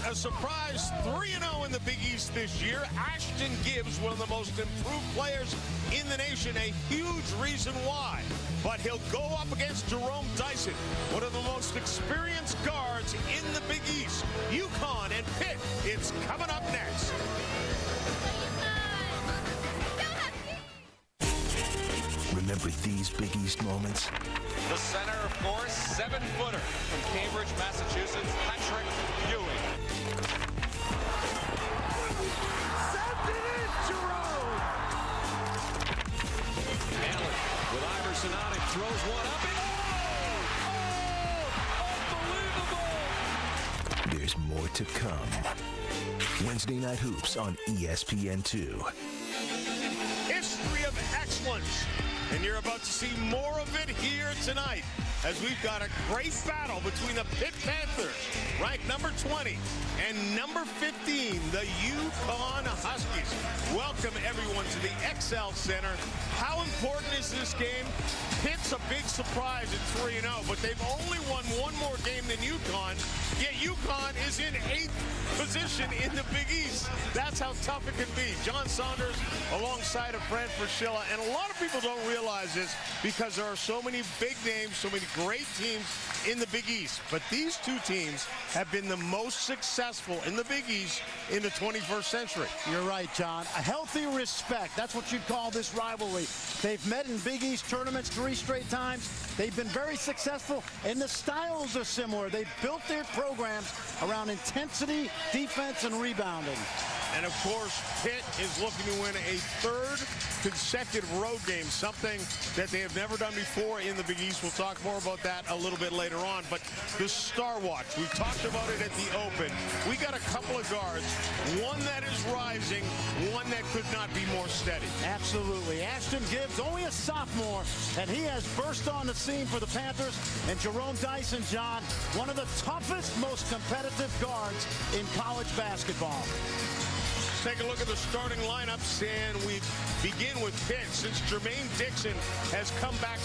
a surprise 3-0 in the Big East this year. Ashton Gibbs, one of the most improved players in the nation, a huge reason why. But he'll go up against Jerome Dyson, one of the most experienced guards in the Big East. UConn and Pitt, it's coming up next. Remember these Big East moments? The center, of course, 7-footer from Cambridge, Massachusetts, Patrick Ewing. Sent it in, Jerome! Allen with Iverson on it, throws one up, and There's more to come. Wednesday Night Hoops on ESPN2. History of excellence. And you're about to see more of it here tonight as we've got a great battle between the Pitt Panthers, ranked number 20, and number 15, the UConn Huskies. Welcome, everyone, to the XL Center. How important is this game? Pitt's a big surprise at 3-0, but they've only won one more game than UConn, yet UConn is in 8th position in the Big East. That's how tough it can be. John Saunders alongside of Fran Fraschilla, and a lot of people don't realize this because there are so many big names, so many great teams in the Big East. But these two teams have been the most successful in the Big East in the 21st century. You're right, John. A healthy respect. That's what you'd call this rivalry. They've met in Big East tournaments 3 straight times. They've been very successful, and the styles are similar. They've built their programs around intensity, defense, and rebounding. And, of course, Pitt is looking to win a 3rd consecutive road game, something that they have never done before in the Big East. We'll talk more about that a little bit later on. But the Star Watch, we've talked about it at the Open. We got a couple of guards, one that is rising, one that could not be more steady. Absolutely. Ashton Gibbs, only a sophomore, and he has burst on the scene for the Panthers. And Jerome Dyson, John, one of the toughest, most competitive guards in college basketball. Take a look at the starting lineups, and we begin with Pitt. Since Jermaine Dixon has come back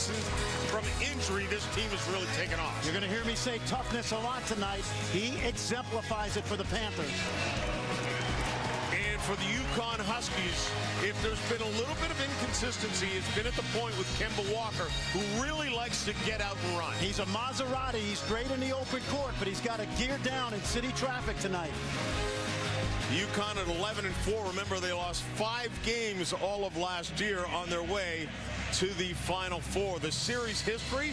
from injury, this team has really taken off. You're going to hear me say toughness a lot tonight. He exemplifies it for the Panthers. And for the UConn Huskies, if there's been a little bit of inconsistency, it's been at the point with Kemba Walker, who really likes to get out and run. He's a Maserati. He's great in the open court, but he's got to gear down in city traffic tonight. UConn at 11-4. Remember, they lost 5 games all of last year on their way to the Final Four. The series history,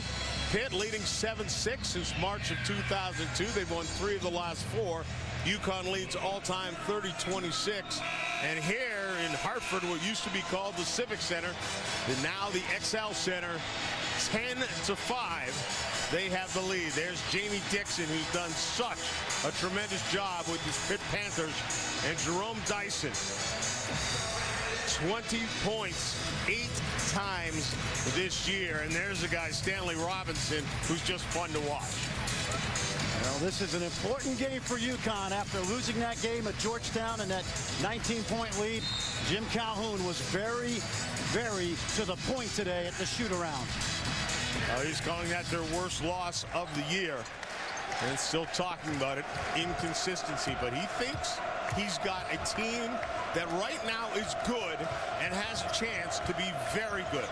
Pitt leading 7-6 since March of 2002. They've won 3 of the last 4. UConn leads all-time 30-26. And here in Hartford, what used to be called the Civic Center, and now the XL Center, 10-5. They have the lead. There's Jamie Dixon, who's done such a tremendous job with his Pitt Panthers. And Jerome Dyson, 20 points 8 times this year. And there's a guy, Stanley Robinson, who's just fun to watch. Well, this is an important game for UConn after losing that game at Georgetown and that 19-point lead. Jim Calhoun was very, very to the point today at the shoot-around. He's calling that their worst loss of the year. And still talking about it, inconsistency. But he thinks he's got a team that right now is good and has a chance to be very good.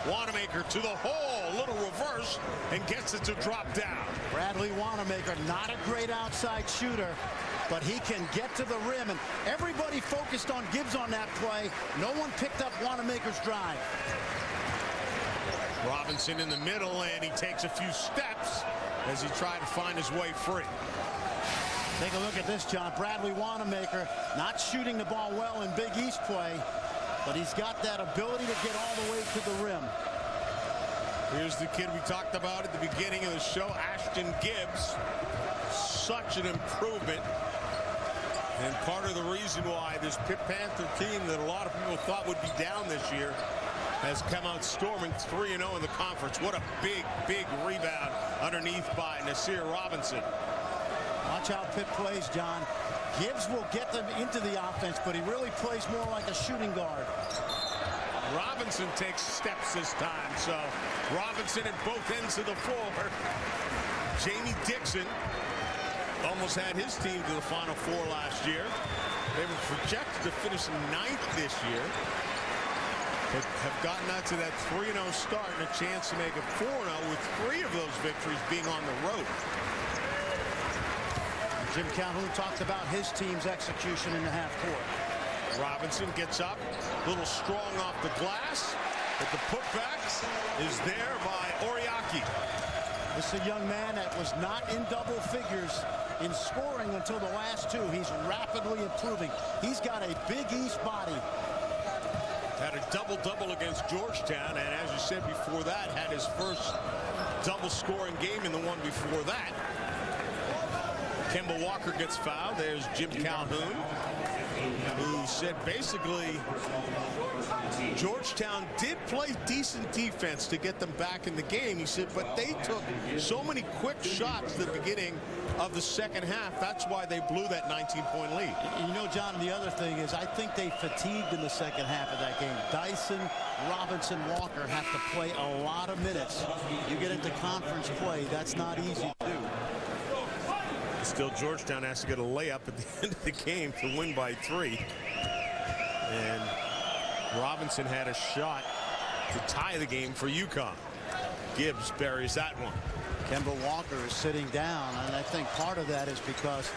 Wanamaker to the hole, little reverse, and gets it to drop down. Bradley Wanamaker, not a great outside shooter, but he can get to the rim. And everybody focused on Gibbs on that play. No one picked up Wanamaker's drive. Robinson in the middle, and he takes a few steps as he tried to find his way free. Take a look at this, John. Bradley Wanamaker not shooting the ball well in Big East play, but he's got that ability to get all the way to the rim. Here's the kid we talked about at the beginning of the show, Ashton Gibbs. Such an improvement. And part of the reason why this Pitt Panther team that a lot of people thought would be down this year has come out storming 3-0 in the conference. What a big, big rebound underneath by Nasir Robinson. Watch how Pitt plays, John. Gibbs will get them into the offense, but he really plays more like a shooting guard. Robinson takes steps this time, so Robinson at both ends of the floor. Jamie Dixon almost had his team to the Final Four last year. They were projected to finish ninth this year, but have gotten out to that 3-0 start and a chance to make it 4-0, with 3 of those victories being on the road. Jim Calhoun talked about his team's execution in the half court. Robinson gets up, a little strong off the glass, but the putback is there by Oriaki. This is a young man that was not in double figures in scoring until the last 2. He's rapidly improving. He's got a Big East body. Had a double-double against Georgetown, and as you said before that, had his first double-scoring game in the one before that. Kemba Walker gets fouled. There's Jim Calhoun, who said basically Georgetown did play decent defense to get them back in the game. He said, but they took so many quick shots at the beginning of the second half. That's why they blew that 19-point lead. You know, John, the other thing is I think they fatigued in the second half of that game. Dyson, Robinson, Walker have to play a lot of minutes. You get into conference play, that's not easy to do. Still, Georgetown has to get a layup at the end of the game to win by 3. And Robinson had a shot to tie the game for UConn. Gibbs buries that one. Kemba Walker is sitting down, and I think part of that is because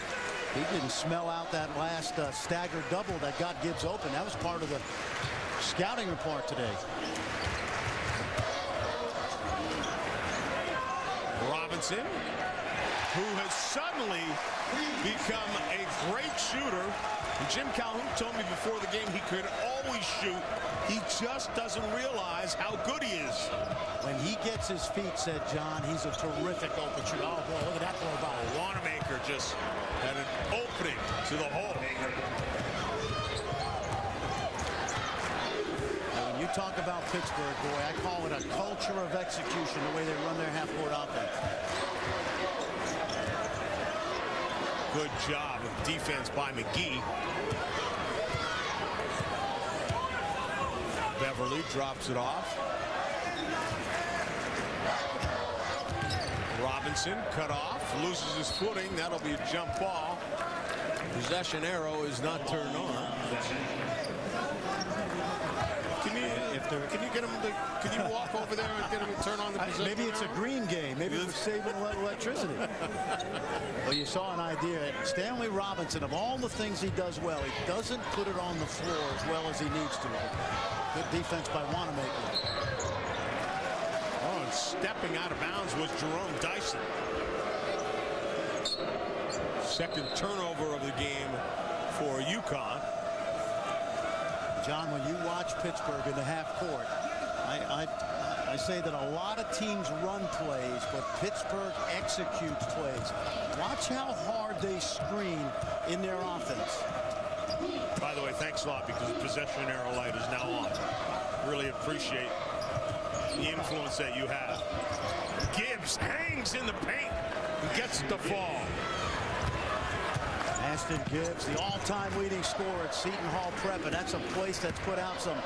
he didn't smell out that last staggered double that got Gibbs open. That was part of the scouting report today. Robinson, who has suddenly become a great shooter. And Jim Calhoun told me before the game he could always shoot. He just doesn't realize how good he is. When he gets his feet set, John, he's a terrific open shooter. Oh, boy, look at that throw by. Wanamaker just had an opening to the hole. When you talk about Pittsburgh, boy, I call it a culture of execution, the way they run their half-court offense. Good job of defense by McGee. Beverly drops it off. Robinson cut off, loses his footing. That'll be a jump ball. Possession arrow is not turned on. Can you walk over there and get him to turn on the possession Maybe it's arrow? a green game. Maybe we're saving electricity. Well, you saw an idea. Stanley Robinson, of all the things he does well, he doesn't put it on the floor as well as he needs to. Good defense by Wanamaker. Oh, and stepping out of bounds was Jerome Dyson. Second turnover of the game for UConn. John, when you watch Pittsburgh in the half court, I say that a lot of teams run plays, but Pittsburgh executes plays. Watch how hard they screen in their offense. By the way, thanks a lot, because the possession arrow light is now on. Really appreciate the influence that you have. Gibbs hangs in the paint and gets the fall. Ashton Gibbs, the all-time leading scorer at Seton Hall Prep, and that's a place that's put out some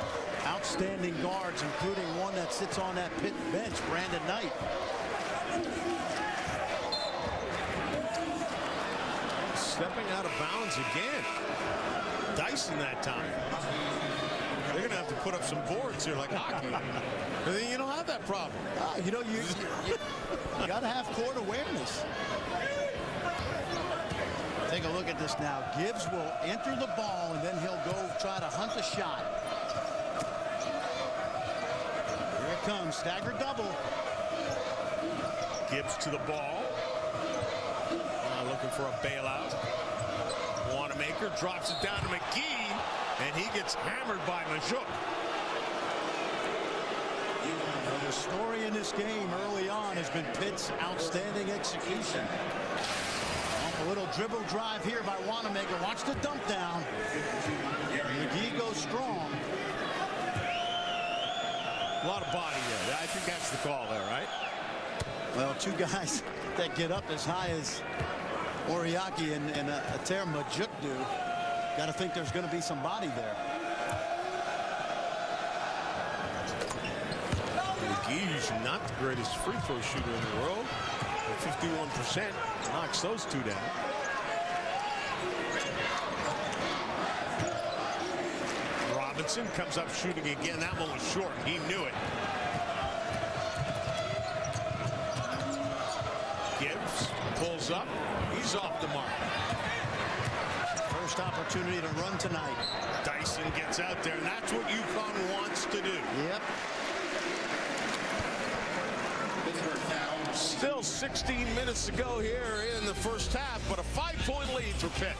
outstanding guards, including one that sits on that Pitt bench, Brandon Knight. Stepping out of bounds again. Dyson that time. They're going to have to put up some boards here like hockey. And then you don't have that problem. You know, you got to have court awareness. Take a look at this now. Gibbs will enter the ball, and then he'll go try to hunt the shot. Here it comes, staggered double. Gibbs to the ball. Looking for a bailout. Wanamaker drops it down to McGee, and he gets hammered by Majuk. The story in this game early on has been Pitt's outstanding execution. A little dribble drive here by Wanamaker. Watch the dump down. McGee goes strong. A lot of body there. I think that's the call there, right? Well, two guys that get up as high as Oriaki and Ater Majuk do. Got to think there's going to be some body there. McGee's not the greatest free throw shooter in the world. 51% knocks those two down. Robinson comes up shooting again. That one was short. He knew it. Gibbs pulls up. He's off the mark. First opportunity to run tonight. Dyson gets out there, and that's what UConn wants to do. Yep. Still 16 minutes to go here in the first half, but a 5-point lead for Pitt.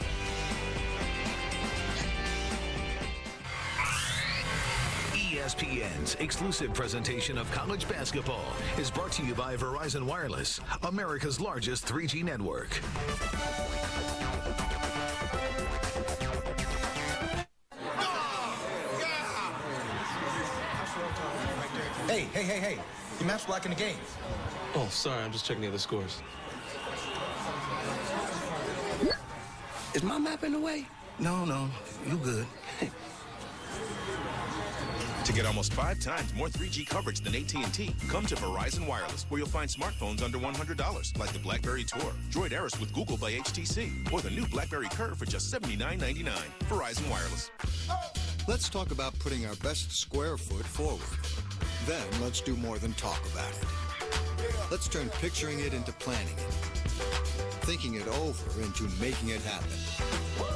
ESPN's exclusive presentation of college basketball is brought to you by Verizon Wireless, America's largest 3G network. Hey. You match black in the game. Oh, sorry. I'm just checking the other scores. Is my map in the way? No. You good. To get almost 5 times more 3G coverage than AT&T, come to Verizon Wireless, where you'll find smartphones under $100, like the BlackBerry Tour, Droid Aris with Google by HTC, or the new BlackBerry Curve for just $79.99. Verizon Wireless. Let's talk about putting our best square foot forward. Then let's do more than talk about it. Let's turn picturing it into planning it. Thinking it over into making it happen.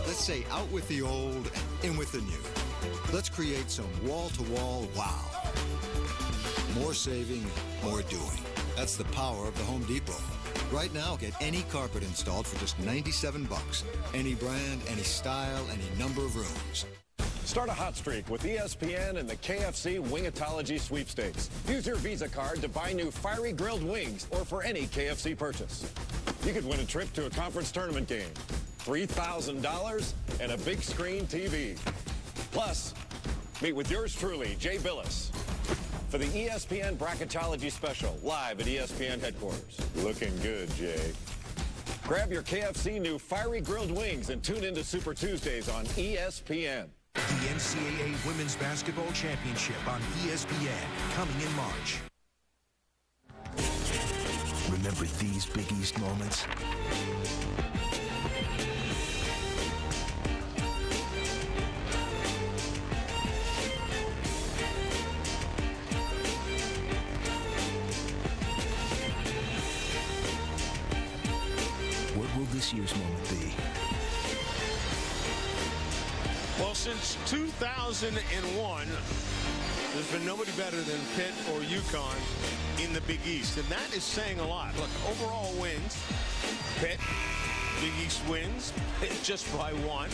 Let's say out with the old and in with the new. Let's create some wall-to-wall wow. More saving, more doing. That's the power of the Home Depot. Right now, get any carpet installed for just $97. Any brand, any style, any number of rooms. Start a hot streak with ESPN and the KFC Wingatology Sweepstakes. Use your Visa card to buy new fiery grilled wings or for any KFC purchase. You could win a trip to a conference tournament game, $3,000, and a big screen TV. Plus, meet with yours truly, Jay Billis, for the ESPN Bracketology Special, live at ESPN headquarters. Looking good, Jay. Grab your KFC new fiery grilled wings and tune into Super Tuesdays on ESPN. The NCAA Women's Basketball Championship on ESPN, coming in March. Remember these Big East moments? What will this year's moment be? Well, since 2001, there's been nobody better than Pitt or UConn in the Big East, and that is saying a lot. Look, overall wins, Pitt, Big East wins, Pitt just by 1.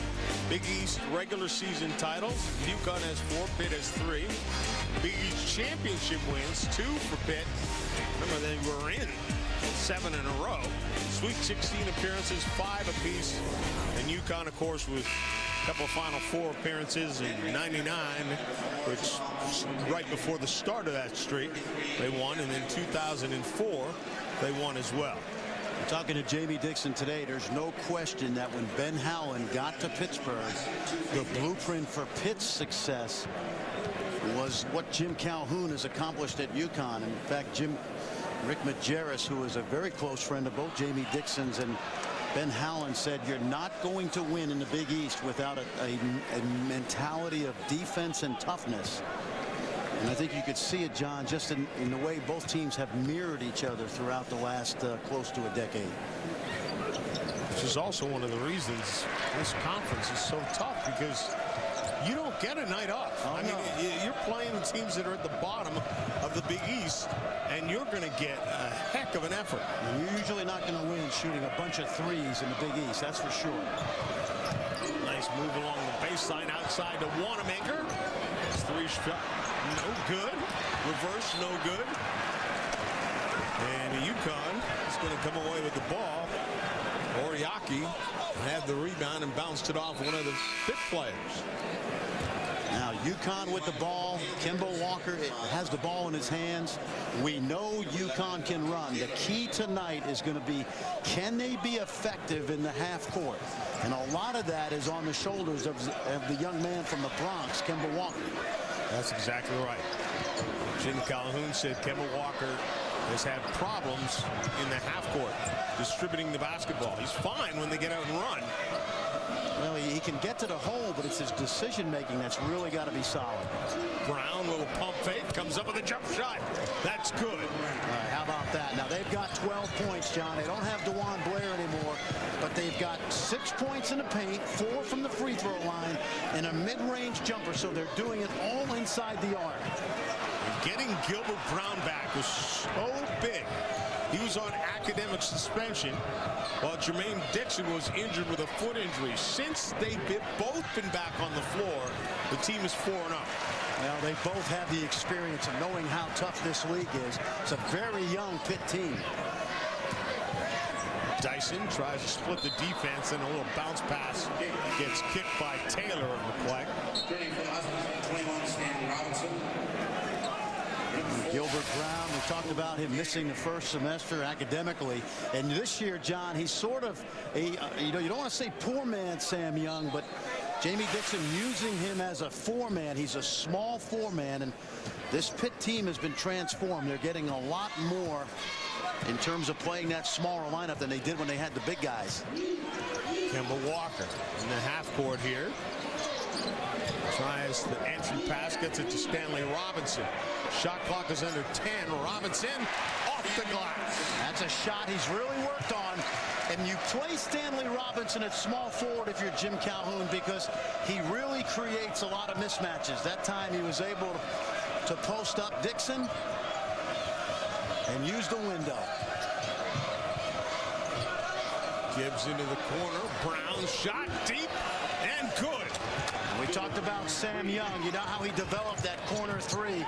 Big East regular season titles, UConn has 4, Pitt has 3. Big East championship wins, 2 for Pitt. Remember, they were in 7 in a row. Sweet 16 appearances, 5 apiece, and UConn, of course, with a couple of Final Four appearances in '99, which right before the start of that streak, they won, and in 2004, they won as well. Talking to Jamie Dixon today, there's no question that when Ben Howland got to Pittsburgh, the blueprint for Pitt's success was what Jim Calhoun has accomplished at UConn. In fact, Rick Majerus, who is a very close friend of both Jamie Dixon's and Ben Howland, said you're not going to win in the Big East without a mentality of defense and toughness. And I think you could see it, John, just in the way both teams have mirrored each other throughout the last close to a decade. Which is also one of the reasons this conference is so tough, because you don't get a night off. I mean, you're playing teams that are at the bottom of the Big East, and you're going to get a heck of an effort. And you're usually not going to win shooting a bunch of threes in the Big East, that's for sure. Nice move along the baseline outside to Wanamaker. His 3 shot, no good. Reverse, no good. And UConn is going to come away with the ball. Oriaki had the rebound and bounced it off one of the Pitt players. Now UConn with the ball. Kemba Walker has the ball in his hands. We know UConn can run. The key tonight is going to be, can they be effective in the half court? And a lot of that is on the shoulders of the young man from the Bronx, Kemba Walker. That's exactly right. Jim Calhoun said Kemba Walker has had problems in the half court distributing the basketball. He's fine when they get out and run. Well, he can get to the hole, but it's his decision-making that's really got to be solid. Brown, little pump fake, comes up with a jump shot. That's good. All right, how about that? Now, they've got 12 points, John. They don't have DeJuan Blair anymore, but they've got 6 points in the paint, 4 from the free throw line, and a mid-range jumper, so they're doing it all inside the arc. Getting Gilbert Brown back was so big. He was on academic suspension while Jermaine Dixon was injured with a foot injury. Since they've both been back on the floor, the team is 4-0. Well, they both have the experience of knowing how tough this league is. It's a very young Pitt team. Dyson tries to split the defense, and a little bounce pass gets kicked by Taylor on the play. Gilbert Brown, we talked about him missing the first semester academically, and this year, John, he's sort of a, you don't want to say poor man Sam Young, but Jamie Dixon using him as a four-man. He's a small four-man, and this Pitt team has been transformed. They're getting a lot more in terms of playing that smaller lineup than they did when they had the big guys. Kemba Walker in the half court here. Tries the entry pass, gets it to Stanley Robinson. Shot clock is under 10. Robinson off the glass. That's a shot he's really worked on. And you play Stanley Robinson at small forward if you're Jim Calhoun, because he really creates a lot of mismatches. That time he was able to post up Dixon and use the window. Gibbs into the corner. Brown shot deep and good. We talked about Sam Young. You know how he developed that corner three.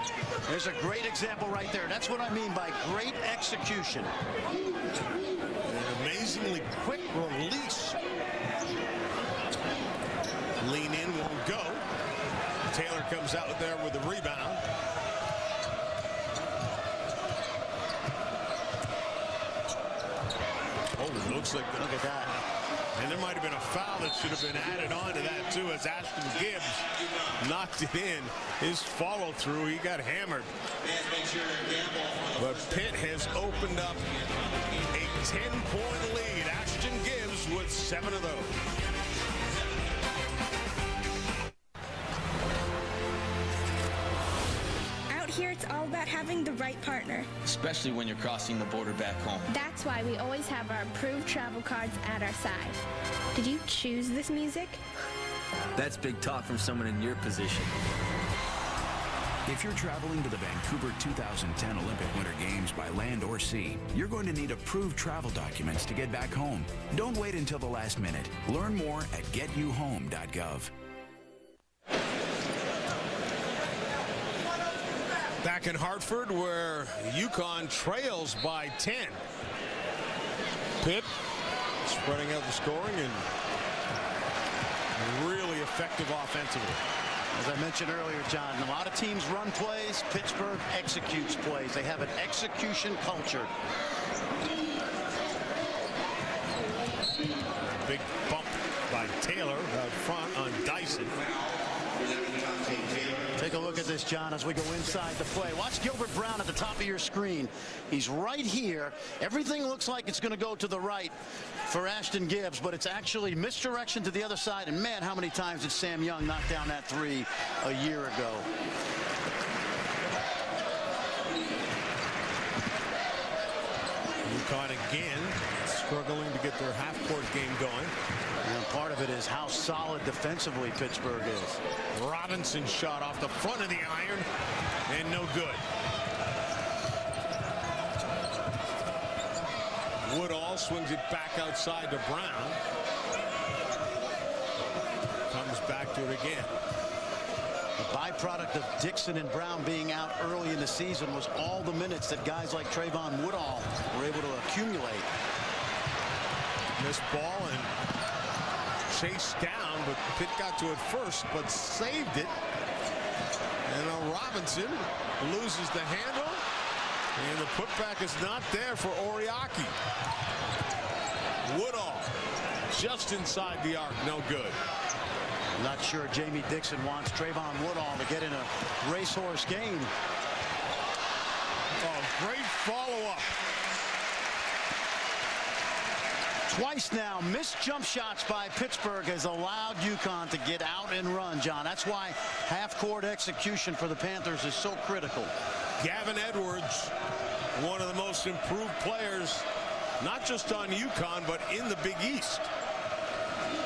There's a great example right there. That's what I mean by great execution. An amazingly quick release. Lean in, won't go. Taylor comes out there with the rebound. Oh, it looks like, look at that. And there might have been a foul that should have been added on to that, too, as Ashton Gibbs knocked it in. His follow-through, he got hammered. But Pitt has opened up a 10-point lead. Ashton Gibbs with 7 of those. Here it's all about having the right partner. Especially when you're crossing the border back home. That's why we always have our approved travel cards at our side. Did you choose this music? That's big talk from someone in your position. If you're traveling to the Vancouver 2010 Olympic Winter Games by land or sea, you're going to need approved travel documents to get back home. Don't wait until the last minute. Learn more at getyouhome.gov. Back in Hartford, where UConn trails by 10. Pitt spreading out the scoring and really effective offensively. As I mentioned earlier, John, a lot of teams run plays. Pittsburgh executes plays. They have an execution culture. Big bump by Taylor out front on Dyson. Take a look at this, John, as we go inside the play. Watch Gilbert Brown at the top of your screen. He's right here. Everything looks like it's going to go to the right for Ashton Gibbs, but it's actually misdirection to the other side. And, man, how many times did Sam Young knock down that three a year ago? UConn again struggling to get their half-court game going. And part of it is how solid defensively Pittsburgh is. Robinson shot off the front of the iron and no good. Woodall swings it back outside to Brown. Comes back to it again. The byproduct of Dixon and Brown being out early in the season was all the minutes that guys like Trayvon Woodall were able to accumulate. Missed ball and chased down, but Pitt got to it first, but saved it. And Robinson loses the handle, and the putback is not there for Oriaki. Woodall just inside the arc, no good. I'm not sure Jamie Dixon wants Trayvon Woodall to get in a racehorse game. Oh, great follow-up. Twice now, missed jump shots by Pittsburgh has allowed UConn to get out and run, John. That's why half-court execution for the Panthers is so critical. Gavin Edwards, one of the most improved players, not just on UConn, but in the Big East.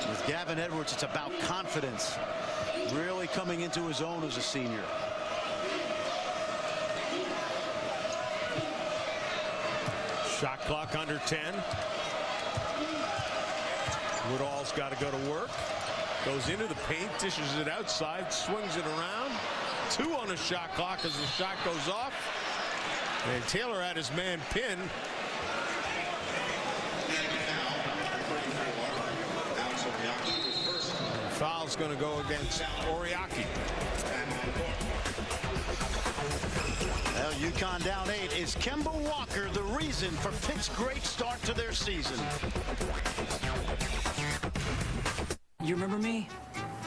With Gavin Edwards, it's about confidence. Really coming into his own as a senior. Shot clock under 10. Woodall's got to go to work. Goes into the paint, dishes it outside, swings it around. 2 on the shot clock as the shot goes off. And Taylor had his man pinned. And foul's going to go against Oriaki. Well, UConn down 8. Is Kemba Walker the reason for Pitt's great start to their season? You remember me?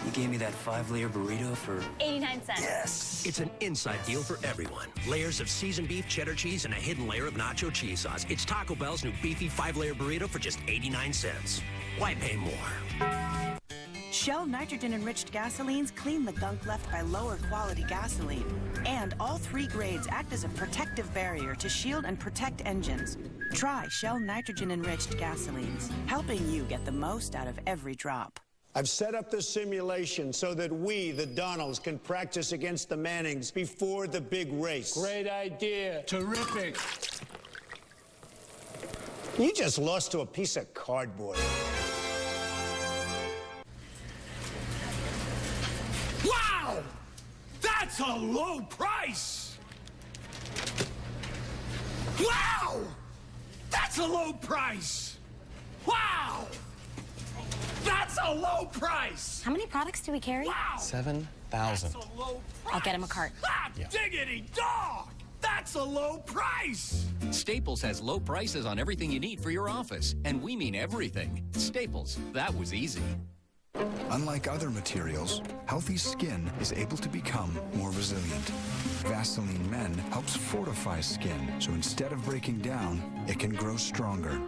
You gave me that 5-layer burrito for 89 cents. Yes. It's an inside deal for everyone. Layers of seasoned beef, cheddar cheese, and a hidden layer of nacho cheese sauce. It's Taco Bell's new beefy 5-layer burrito for just 89 cents. Why pay more? Shell nitrogen-enriched gasolines clean the gunk left by lower quality gasoline. And all 3 grades act as a protective barrier to shield and protect engines. Try Shell nitrogen-enriched gasolines, helping you get the most out of every drop. I've set up the simulation so that we, the Donalds, can practice against the Mannings before the big race. Great idea. Terrific. You just lost to a piece of cardboard. Wow! That's a low price! Wow! That's a low price! Wow! That's a low price! How many products do we carry? Wow! 7,000. I'll get him a cart. Diggity dog! That's a low price! Staples has low prices on everything you need for your office. And we mean everything. Staples, that was easy. Unlike other materials, healthy skin is able to become more resilient. Vaseline Men helps fortify skin, so instead of breaking down, it can grow stronger.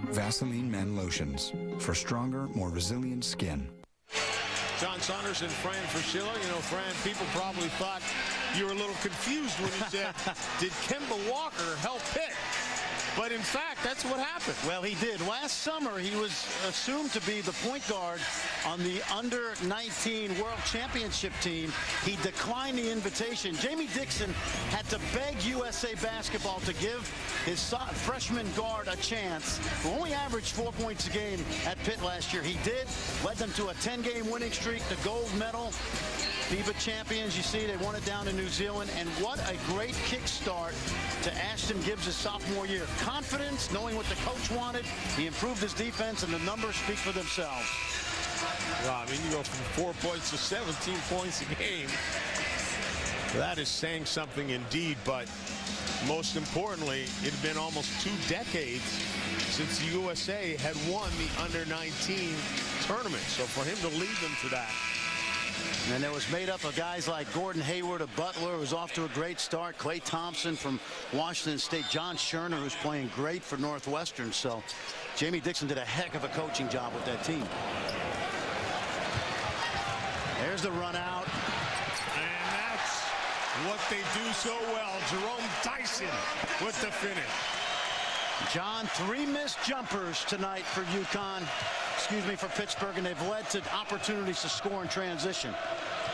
Vaseline Men Lotions, for stronger, more resilient skin. John Saunders and Fran Fraschilla. You know, Fran, people probably thought you were a little confused when you said, did Kemba Walker help Pitt? But in fact, that's what happened. Well, he did. Last summer, he was assumed to be the point guard on the under-19 World Championship team. He declined the invitation. Jamie Dixon had to beg USA Basketball to give his freshman guard a chance, who only averaged 4 points a game at Pitt last year. He did, led them to a 10-game winning streak, the gold medal. FIBA champions, you see, they won it down in New Zealand. And what a great kickstart to Ashton Gibbs' sophomore year. Confidence, knowing what the coach wanted. He improved his defense, and the numbers speak for themselves. Well, I mean, you go from 4 points to 17 points a game. That is saying something indeed, but most importantly, it had been almost 2 decades since the USA had won the under-19 tournament. So for him to lead them to that. And it was made up of guys like Gordon Hayward of Butler, who's off to a great start. Klay Thompson from Washington State. John Scherner, who's playing great for Northwestern. So Jamie Dixon did a heck of a coaching job with that team. There's the run out. And that's what they do so well. Jerome Dyson with the finish. John, 3 missed jumpers tonight for UConn. Excuse me, for Pittsburgh, and they've led to opportunities to score in transition.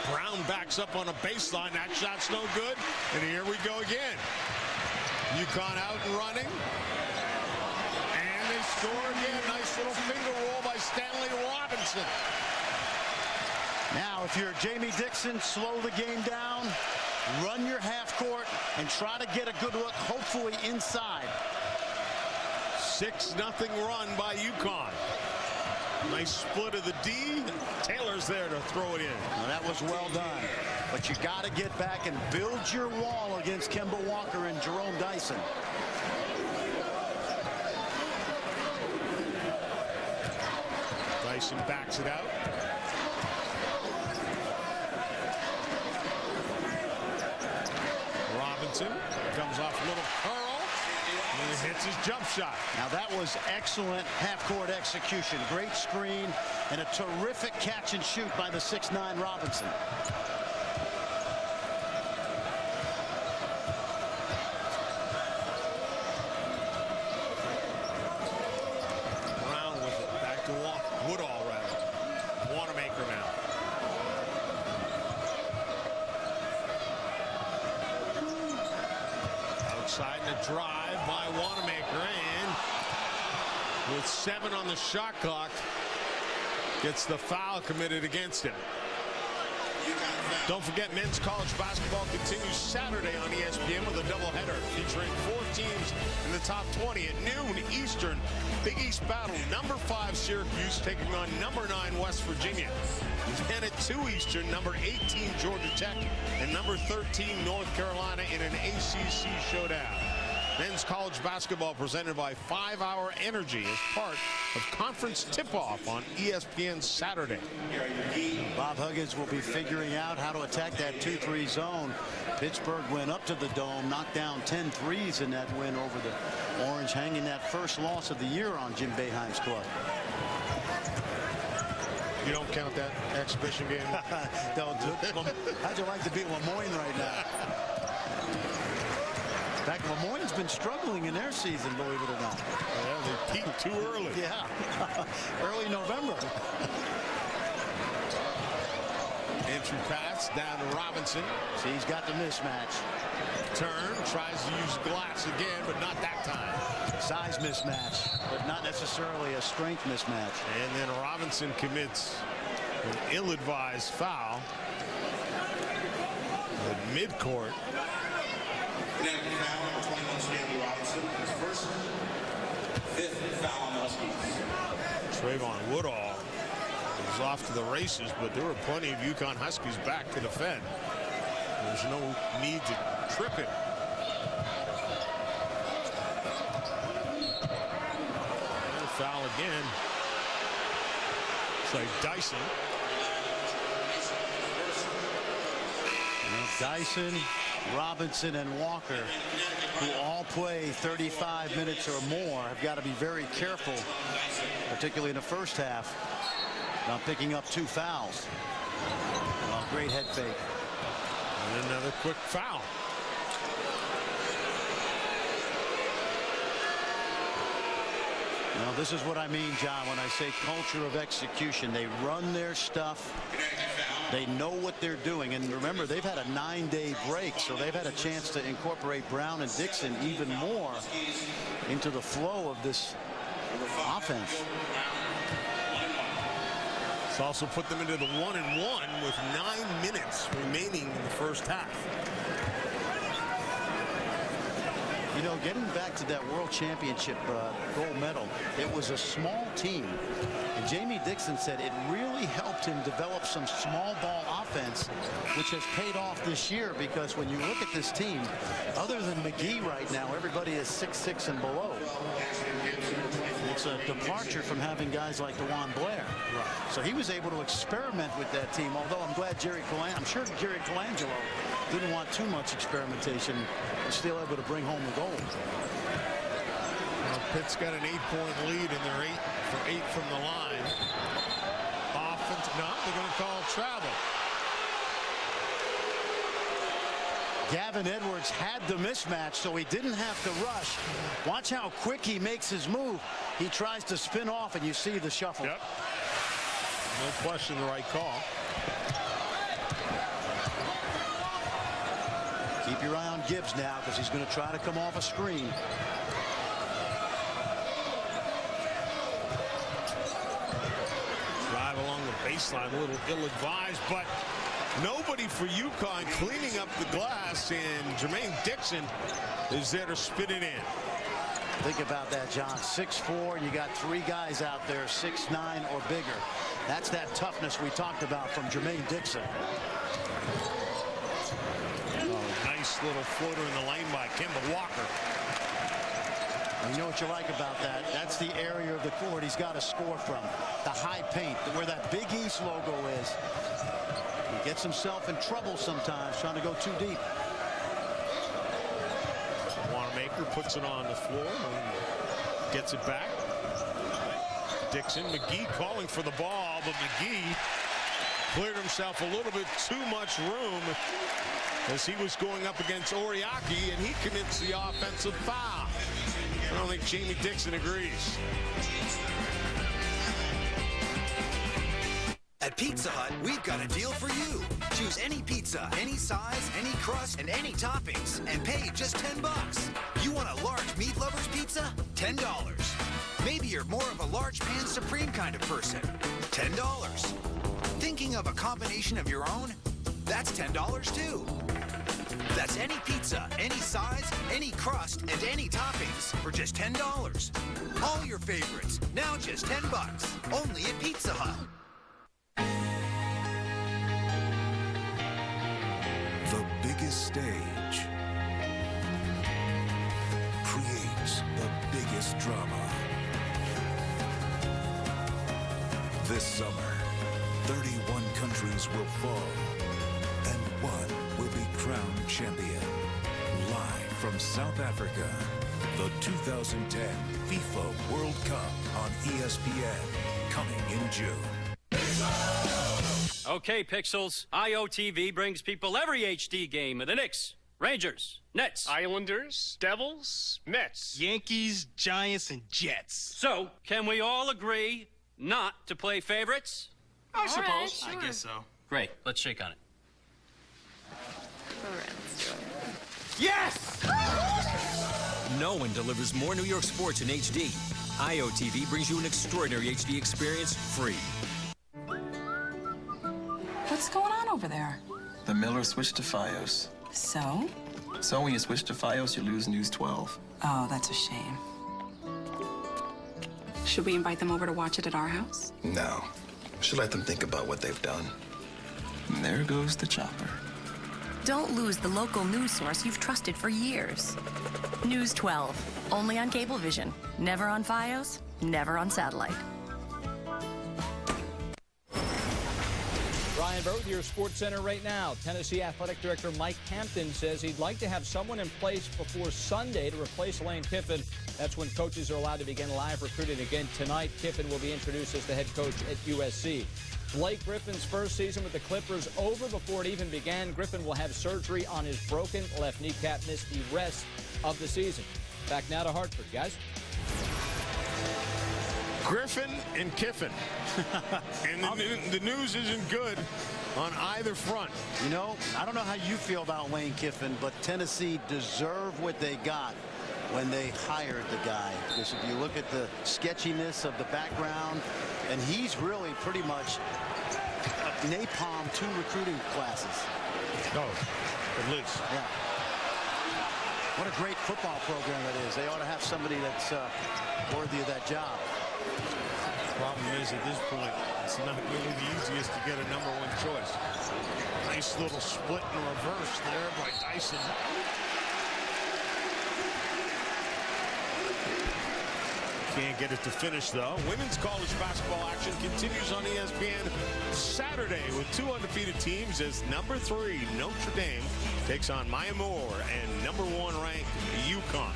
Brown backs up on a baseline. That shot's no good. And here we go again. UConn out and running. And they score again. Nice little finger roll by Stanley Robinson. Now, if you're Jamie Dixon, slow the game down, run your half court, and try to get a good look, hopefully inside. 6-0 run by UConn. Nice split of the D. Taylor's there to throw it in. Well, that was well done. But you got to get back and build your wall against Kemba Walker and Jerome Dyson. Dyson backs it out. Robinson comes off a little curl. He hits his jump shot. Now that was excellent half-court execution. Great screen and a terrific catch and shoot by the 6'9" Robinson. Brown with it. Back to Woodall, rather. Wanamaker now. Outside and a drive by Wanamaker, and with 7 on the shot clock, gets the foul committed against him. Don't forget, men's college basketball continues Saturday on ESPN with a doubleheader featuring 4 teams in the top 20 at noon Eastern. Big East battle, number 5 Syracuse taking on number 9 West Virginia. And at 2 Eastern, number 18 Georgia Tech and number 13 North Carolina in an ACC showdown. Men's college basketball presented by 5 Hour Energy as part of conference tip-off on ESPN Saturday. Bob Huggins will be figuring out how to attack that 2-3 zone. Pittsburgh went up to the Dome, knocked down 10 threes in that win over the Orange, hanging that first loss of the year on Jim Boeheim's club. You don't count that exhibition game? Don't do it. How'd you like to beat Lemoyne right now? In fact, Lemoyne's been struggling in their season, believe it or not. Yeah, they peaked too early. Yeah, early November. Entry pass down to Robinson. See, he's got the mismatch. Turn, tries to use glass again, but not that time. Size mismatch, but not necessarily a strength mismatch. And then Robinson commits an ill-advised foul at midcourt. First, 5th foul on the Huskies. Trayvon Woodall is off to the races, but there were plenty of UConn Huskies back to defend. There's no need to trip him. And foul again. It's like Dyson. Dyson, Robinson, and Walker, who all play 35 minutes or more, have got to be very careful, particularly in the first half, not picking up 2 fouls. Oh, great head fake. And another quick foul. Now, this is what I mean, John, when I say culture of execution. They run their stuff. They know what they're doing. And remember, they've had a 9-day break, so they've had a chance to incorporate Brown and Dixon even more into the flow of this offense. It's also put them into the 1-and-1 with 9 minutes remaining in the first half. You know, getting back to that World Championship gold medal, it was a small team. And Jamie Dixon said it really helped him develop some small ball offense, which has paid off this year, because when you look at this team, other than McGee right now, everybody is 6'6" and below. It's a departure from having guys like DeJuan Blair. Right. So he was able to experiment with that team, although I'm glad I'm sure Jerry Colangelo didn't want too much experimentation, and still able to bring home the gold. Well, Pitt's got an 8-point lead, and they're 8 for 8 from the line. Offense, no, they're going to call travel. Gavin Edwards had the mismatch, so he didn't have to rush. Watch how quick he makes his move. He tries to spin off, and you see the shuffle. Yep. No question, the right call. Keep your eye on Gibbs now, because he's going to try to come off a screen. Drive along the baseline, a little ill-advised, but nobody for UConn cleaning up the glass, and Jermaine Dixon is there to spin it in. Think about that, John. 6'4", you got 3 guys out there 6'9" or bigger. That's that toughness we talked about from Jermaine Dixon. Nice little floater in the lane by Kemba Walker. And you know what you like about that? That's the area of the court he's got to score from. The high paint, where that Big East logo is. He gets himself in trouble sometimes trying to go too deep. Wanamaker puts it on the floor and gets it back. Dixon, McGee calling for the ball, but McGee cleared himself a little bit too much room as he was going up against Oriaki, and he commits the offensive foul. I don't think Jamie Dixon agrees. At Pizza Hut, we've got a deal for you. Choose any pizza, any size, any crust, and any toppings, and pay just $10. You want a large meat lovers pizza? $10. Maybe you're more of a large pan supreme kind of person. $10. Thinking of a combination of your own? That's $10 too. That's any pizza, any size, any crust, and any toppings for just $10. All your favorites, now just $10. Only at Pizza Hut. The biggest stage creates the biggest drama. This summer, 31 countries will fall, and one will be crowned champion. Live from South Africa, the 2010 FIFA World Cup on ESPN, coming in June. Okay, Pixels. IOTV brings people every HD game of the Knicks, Rangers, Nets, Islanders, Devils, Mets, Yankees, Giants, and Jets. So, can we all agree not to play favorites? I suppose. Right, sure. I guess so. Great. Let's shake on it. All right, let's do it. Yes! No one delivers more New York sports in HD. IOTV brings you an extraordinary HD experience free. What's going on over there? The Miller switched to Fios. So? So when you switch to Fios, you lose News 12. Oh, that's a shame. Should we invite them over to watch it at our house? No. Should let them think about what they've done. And there goes the chopper. Don't lose the local news source you've trusted for years. News 12, only on Cablevision. Never on Fios, never on satellite. Brian Burr with your Sports Center right now. Tennessee Athletic Director Mike Hampton says he'd like to have someone in place before Sunday to replace Lane Kiffin. That's when coaches are allowed to begin live recruiting again tonight. Kiffin will be introduced as the head coach at USC. Blake Griffin's first season with the Clippers over before it even began. Griffin will have surgery on his broken left kneecap, miss the rest of the season. Back now to Hartford, guys. Griffin and Kiffin. And the news isn't good on either front. You know, I don't know how you feel about Lane Kiffin, but Tennessee deserved what they got when they hired the guy. Because if you look at the sketchiness of the background, and he's really pretty much napalm 2 recruiting classes. Oh, at least. Yeah. What a great football program it is. They ought to have somebody that's worthy of that job. Problem is, at this point, it's not really the easiest to get a #1 choice. Nice little split in reverse there by Dyson. Can't get it to finish, though. Women's college basketball action continues on ESPN Saturday with 2 undefeated teams as #3 Notre Dame takes on Maya Moore and #1 ranked UConn.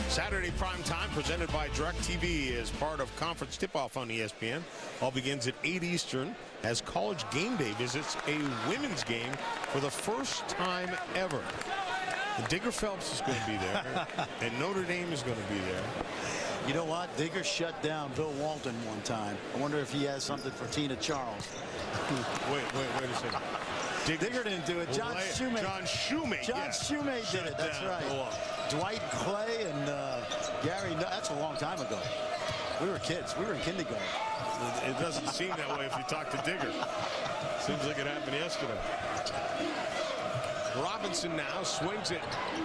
Saturday prime time presented by DirecTV as part of conference tip-off on ESPN. All begins at 8 Eastern as College Game Day visits a women's game for the first time ever. And Digger Phelps is going to be there, and Notre Dame is going to be there. You know what? Digger shut down Bill Walton one time. I wonder if he has something for Tina Charles. Wait a second. Digger didn't do it. John Shoemate. John Shoemate. John Shoemate did it. That's right. Dwight Clay and Gary. No, that's a long time ago. We were kids. We were in kindergarten. It doesn't seem that way if you talk to Digger. Seems like it happened yesterday. Robinson now swings it.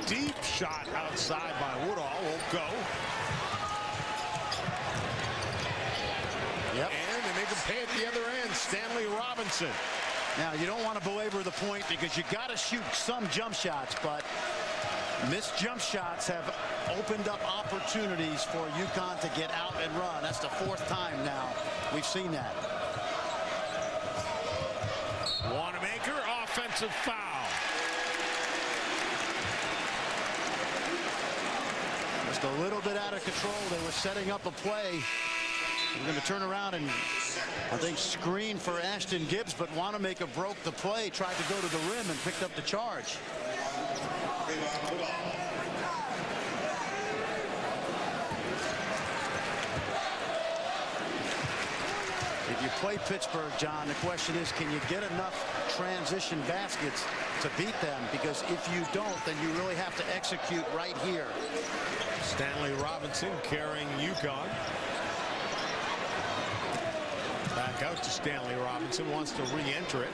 Deep shot outside by Woodall. Won't go. Yep. And they make him pay at the other end. Stanley Robinson. Now, you don't want to belabor the point because you got to shoot some jump shots, but missed jump shots have opened up opportunities for UConn to get out and run. That's the 4th time now we've seen that. Wanamaker, offensive foul. Just a little bit out of control. They were setting up a play. We're going to turn around and, I think, screen for Ashton Gibbs, but Wanamaker broke the play, tried to go to the rim, and picked up the charge. If you play Pittsburgh, John, the question is, can you get enough transition baskets to beat them? Because if you don't, then you really have to execute right here. Stanley Robinson carrying UConn. Back out to Stanley Robinson, wants to re-enter it.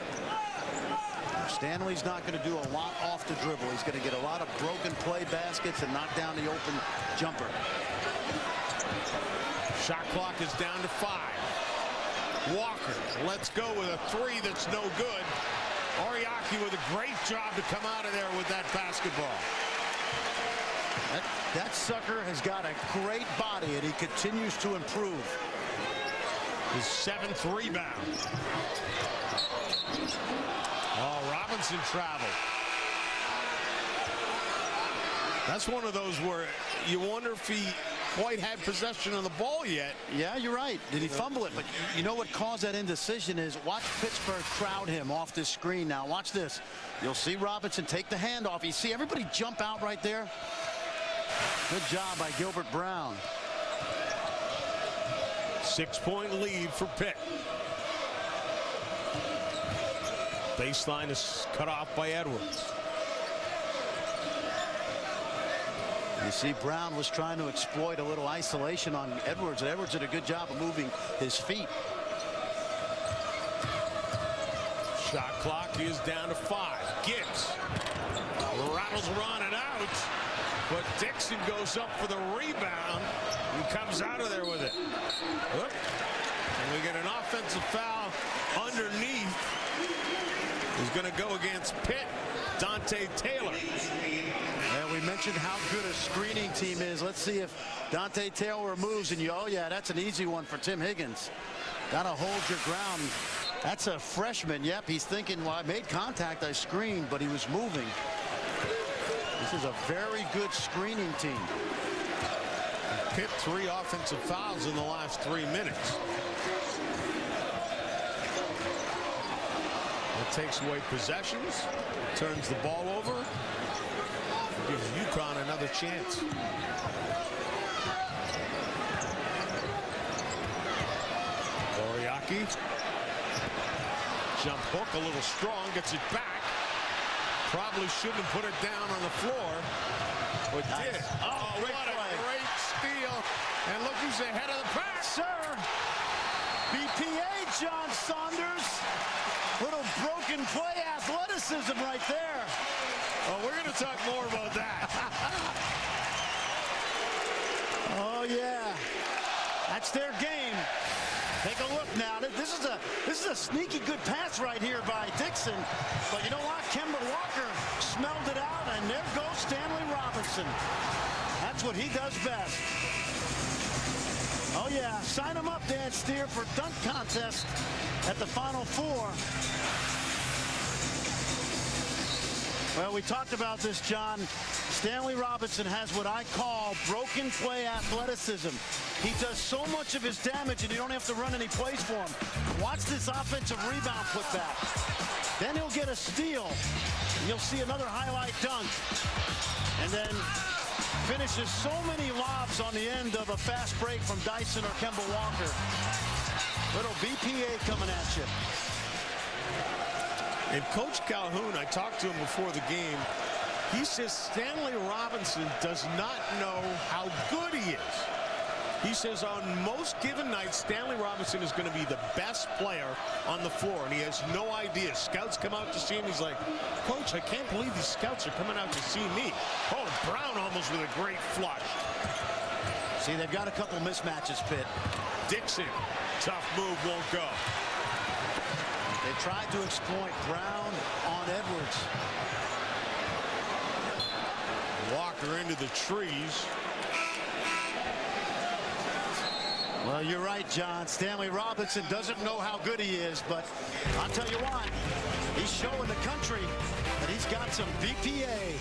Stanley's not going to do a lot off the dribble. He's going to get a lot of broken play baskets and knock down the open jumper. Shot clock is down to 5. Walker lets go with a 3 that's no good. Oriaki with a great job to come out of there with that basketball. That sucker has got a great body, and he continues to improve. His 7th rebound. Oh, Robinson traveled. That's one of those where you wonder if he quite had possession of the ball yet. Yeah, you're right. Did he fumble it? But you know what caused that indecision is watch Pittsburgh crowd him off this screen. Now watch this. You'll see Robinson take the handoff. You see everybody jump out right there. Good job by Gilbert Brown. 6-point lead for Pitt. Baseline is cut off by Edwards. You see Brown was trying to exploit a little isolation on Edwards, and Edwards did a good job of moving his feet. Shot clock is down to 5. Gibbs rattles around and out, but Dixon goes up for the rebound and comes out of there with it. Oop. And we get an offensive foul underneath. He's going to go against Pitt. Dante Taylor. And we mentioned how good a screening team is. Let's see if Dante Taylor moves, and oh yeah, that's an easy one for Tim Higgins. Gotta hold your ground. That's a freshman. Yep, he's thinking, well, I made contact, I screened, but he was moving. This is a very good screening team. Pitt 3 offensive fouls in the last 3 minutes. That takes away possessions, turns the ball over, gives UConn another chance. Oriaki. Jump hook a little strong, gets it back. Probably shouldn't have put it down on the floor, but did. Oh, what a great steal. And look who's ahead of the pack. Sir, BPA John Saunders. Little broken play athleticism right there. Oh, we're going to talk more about that. Oh, yeah. That's their game. Take a look now. This is a sneaky good pass right here by Dixon. But you know what? Kemba Walker smelled it out, and there goes Stanley Robinson. That's what he does best. Oh, yeah. Sign him up, Dan Steer, for dunk contest at the Final Four. Well, we talked about this, John. Stanley Robinson has what I call broken play athleticism. He does so much of his damage, and you don't have to run any plays for him. Watch this offensive rebound putback. Then he'll get a steal. You'll see another highlight dunk. And then finishes so many lobs on the end of a fast break from Dyson or Kemba Walker. Little BPA coming at you. And Coach Calhoun, I talked to him before the game. He says Stanley Robinson does not know how good he is. He says on most given nights, Stanley Robinson is going to be the best player on the floor, and he has no idea. Scouts come out to see him. He's like, Coach, I can't believe these scouts are coming out to see me. Oh, Brown almost with a great flush. See, they've got a couple mismatches, Pitt. Dixon, tough move, won't go. They tried to exploit Brown on Edwards. Walker into the trees. Well, you're right, John. Stanley Robinson doesn't know how good he is, but I'll tell you what, he's showing the country that he's got some BPA.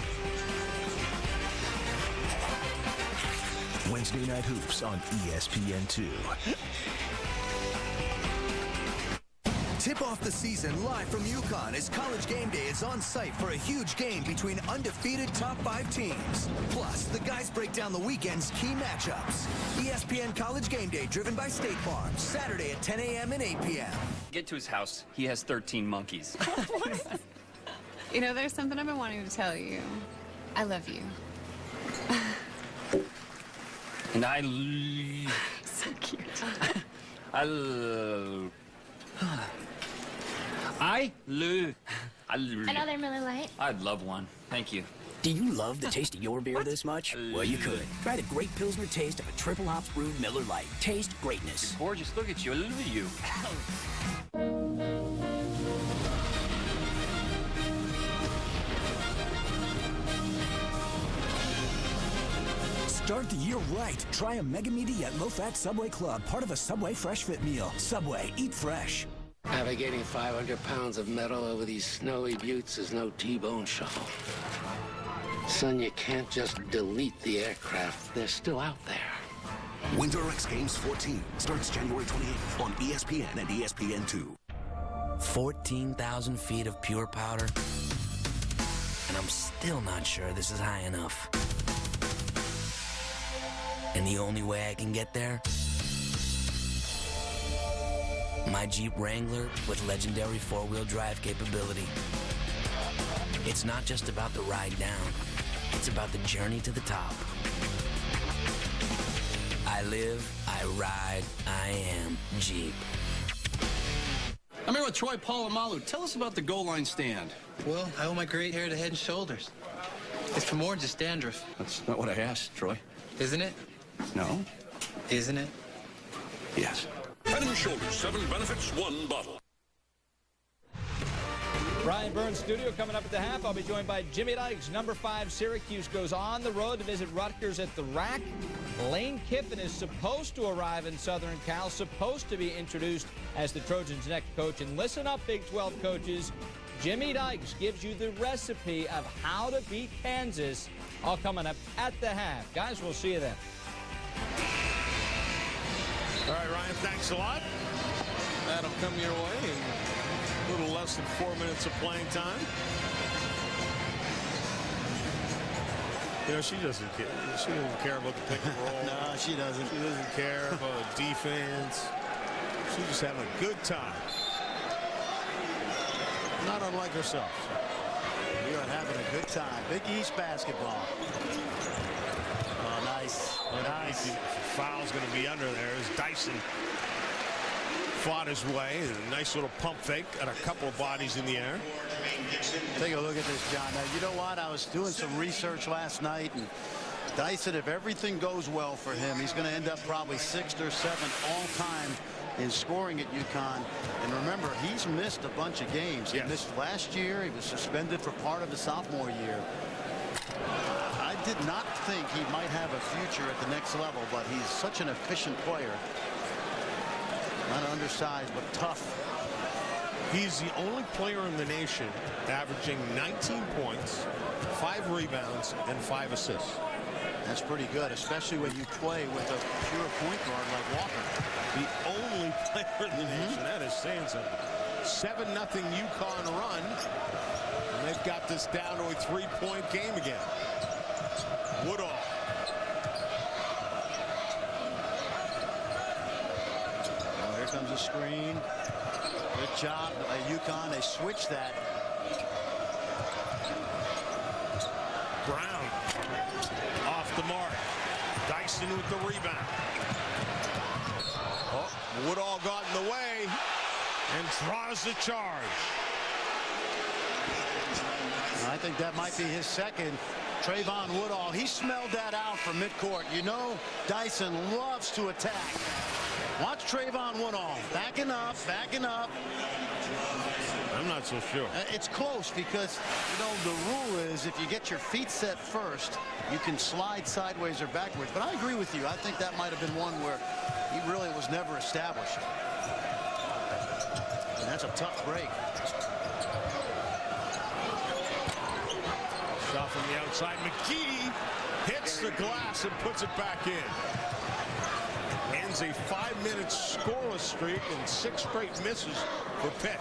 Wednesday Night Hoops on ESPN2. Tip off the season live from UConn as College Game Day is on site for a huge game between undefeated top 5 teams. Plus, the guys break down the weekend's key matchups. ESPN College Game Day driven by State Farm, Saturday at 10 a.m. and 8 p.m. Get to his house. He has 13 monkeys. You know, there's something I've been wanting to tell you. I love you. And I... So cute. I love... I love... Another Miller Lite? I'd love one. Thank you. Do you love the taste of your beer this much? Well, you could. Try the great Pilsner taste of a triple hops brewed Miller Lite. Taste greatness. Gorgeous. Look at you. I love you. Start the year right. Try a Mega Meaty at Low Fat Subway Club, part of a Subway Fresh Fit meal. Subway, eat fresh. Navigating 500 pounds of metal over these snowy buttes is no T-bone shuffle. Son, you can't just delete the aircraft. They're still out there. Winter X Games 14 starts January 28th on ESPN and ESPN2. 14,000 feet of pure powder. And I'm still not sure this is high enough. And the only way I can get there? My Jeep Wrangler with legendary four-wheel drive capability. It's not just about the ride down. It's about the journey to the top. I live, I ride, I am Jeep. I'm here with Troy Polamalu. Tell us about the goal line stand. Well, I owe my great hair to Head & Shoulders. It's for more than just dandruff. That's not what I asked, Troy. Isn't it? No. Isn't it? Yes. Head & Shoulders, 7 benefits, 1 bottle. Brian Burns studio coming up at the half. I'll be joined by Jimmy Dykes. Number 5 Syracuse goes on the road to visit Rutgers at the RAC. Lane Kiffin is supposed to arrive in Southern Cal, supposed to be introduced as the Trojans' next coach. And listen up, Big 12 coaches. Jimmy Dykes gives you the recipe of how to beat Kansas. All coming up at the half. Guys, we'll see you then. All right, Ryan, thanks a lot. That'll come your way in a little less than 4 minutes of playing time. You know, she doesn't care. She doesn't care about the pick and roll. No, she doesn't. She doesn't care about defense. She's just having a good time. Not unlike herself. We are having a good time. Big East basketball. Oh, nice. Oh, nice. Foul's going to be under there as Dyson fought his way. A nice little pump fake. Got a couple of bodies in the air. Take a look at this, John. Now, you know what? I was doing some research last night, and Dyson, if everything goes well for him, he's going to end up probably 6th or 7th all-time in scoring at UConn. And remember, he's missed a bunch of games. He missed last year. He was suspended for part of his sophomore year. I did not think he might have a future at the next level, but he's such an efficient player. Not undersized, but tough. He's the only player in the nation averaging 19 points, 5 rebounds, and 5 assists. That's pretty good, especially when you play with a pure point guard like Walker. The only player in the nation. That is saying something. 7-0 UConn run. And they've got this down to a 3-point game again. Woodall. Oh, here comes a screen. Good job by UConn. They switched that. Brown off the mark. Dyson with the rebound. Oh, Woodall got in the way and draws the charge. I think that might be his second. Trayvon Woodall, he smelled that out from midcourt. You know, Dyson loves to attack. Watch Trayvon Woodall backing up, backing up. I'm not so sure. It's close because, you know, the rule is if you get your feet set first, you can slide sideways or backwards. But I agree with you. I think that might have been one where he really was never established. And that's a tough break. Shot from the outside. McGee hits the glass and puts it back in. Ends a 5-minute scoreless streak and 6 straight misses for Pitt.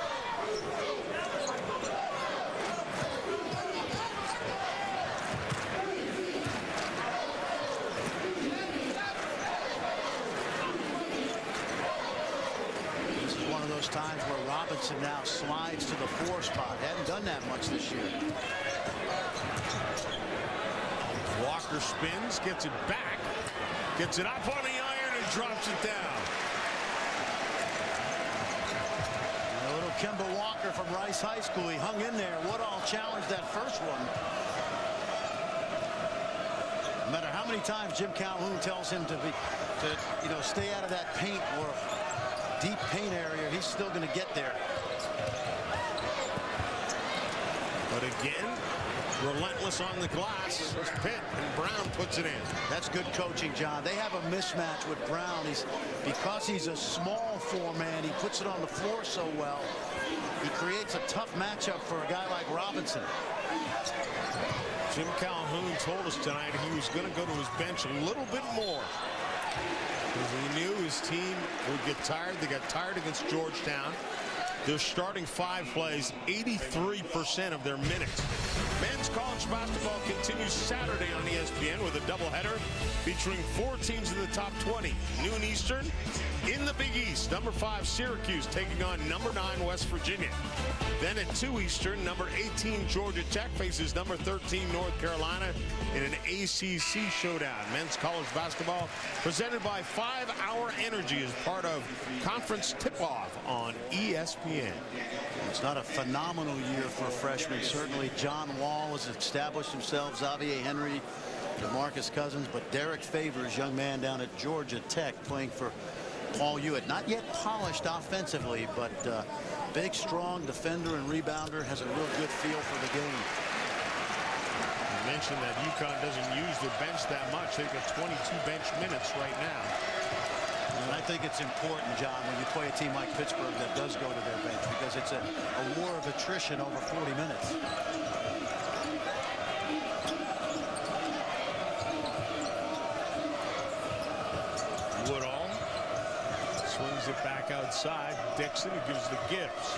This is one of those times where Robinson now slides to the 4 spot. Hadn't done that much this year. Walker spins, gets it back, gets it up on the iron and drops it down. A little Kemba Walker from Rice High School. He hung in there. Woodall challenged that first one. No matter how many times Jim Calhoun tells him to stay out of that paint or deep paint area, he's still going to get there. But again, relentless on the glass as Pitt, and Brown puts it in. That's good coaching, John. They have a mismatch with Brown. Because he's a small four-man, he puts it on the floor so well. He creates a tough matchup for a guy like Robinson. Jim Calhoun told us tonight he was going to go to his bench a little bit more, because he knew his team would get tired. They got tired against Georgetown. Their starting 5 plays 83% of their minutes. Men's college basketball continues Saturday on ESPN with a doubleheader featuring 4 teams in the top 20. Noon Eastern in the Big East. Number 5 Syracuse taking on number 9 West Virginia. Then at 2 Eastern, number 18 Georgia Tech faces number 13 North Carolina in an ACC showdown. Men's college basketball presented by 5 Hour Energy as part of conference tip-off on ESPN. It's not a phenomenal year for freshmen. Certainly John Wall has established himself, Xavier Henry, DeMarcus Cousins, but Derek Favors, young man down at Georgia Tech, playing for Paul Hewitt. Not yet polished offensively, but big, strong defender and rebounder, has a real good feel for the game. You mentioned that UConn doesn't use their bench that much. They've got 22 bench minutes right now. And I think it's important, John, when you play a team like Pittsburgh that does go to their bench, because it's a war of attrition over 40 minutes. Woodall swings it back outside. Dixon, who gives the Gibbs.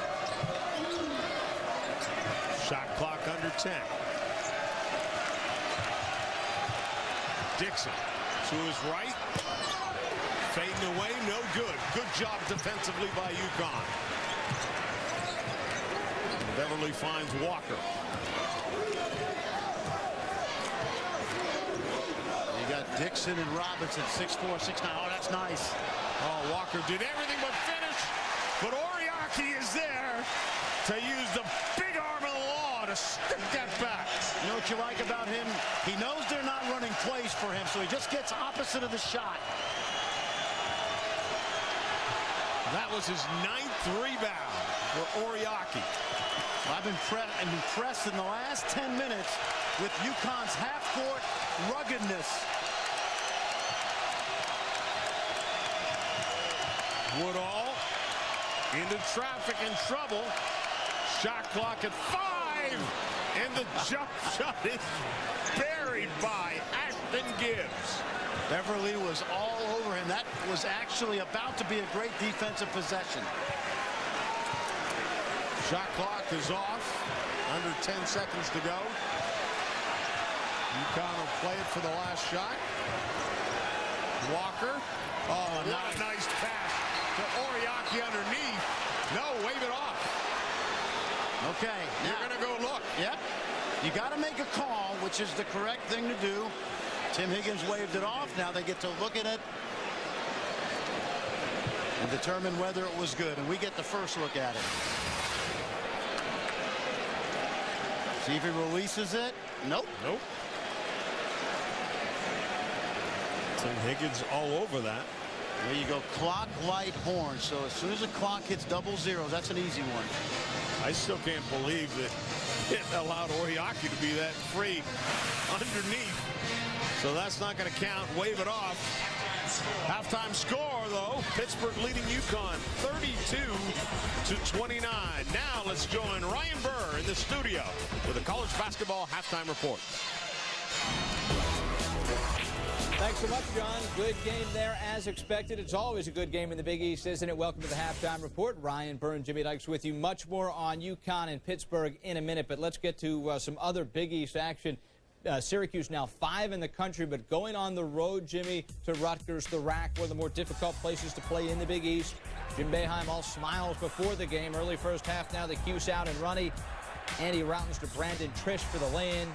Shot clock under 10. Dixon to his right. Fading away, no good. Good job defensively by UConn. Beverly finds Walker. You got Dixon and Robinson, 6'4", 6'9". Oh, that's nice. Oh, Walker did everything but finish. But Oriaki is there to use the big arm of the law to stick that back. You know what you like about him? He knows they're not running plays for him, so he just gets opposite of the shot. That was his 9th rebound for Oriaki. I've been impressed in the last 10 minutes with UConn's half-court ruggedness. Woodall into traffic and trouble. Shot clock at 5. And the jump shot is buried by Ashton Gibbs. Beverly was all over him. That was actually about to be a great defensive possession. Shot clock is off. Under 10 seconds to go. UConn will play it for the last shot. Walker. Oh, what a nice pass to Oriaki underneath. No, wave it off. Okay. You're going to go look. Yep. You got to make a call, which is the correct thing to do. Tim Higgins waved it off. Now they get to look at it and determine whether it was good. And we get the first look at it. See if he releases it. Nope. Nope. Tim Higgins all over that. There you go. Clock, light, horn. So as soon as the clock hits 00, that's an easy one. I still can't believe that it allowed Oriaki to be that free underneath. So that's not going to count. Wave it off. Halftime score, though. Pittsburgh leading UConn 32-29. Now let's join Ryan Burr in the studio with a college basketball halftime report. Thanks so much, John. Good game there as expected. It's always a good game in the Big East, isn't it? Welcome to the Halftime Report. Ryan Byrne, Jimmy Dykes with you. Much more on UConn and Pittsburgh in a minute, but let's get to some other Big East action. Syracuse now 5 in the country, but going on the road, Jimmy, to Rutgers, the RAC, one of the more difficult places to play in the Big East. Jim Boeheim all smiles before the game. Early first half now, the Cuse out and runny. Andy Routens to Brandon Trish for the lay-in.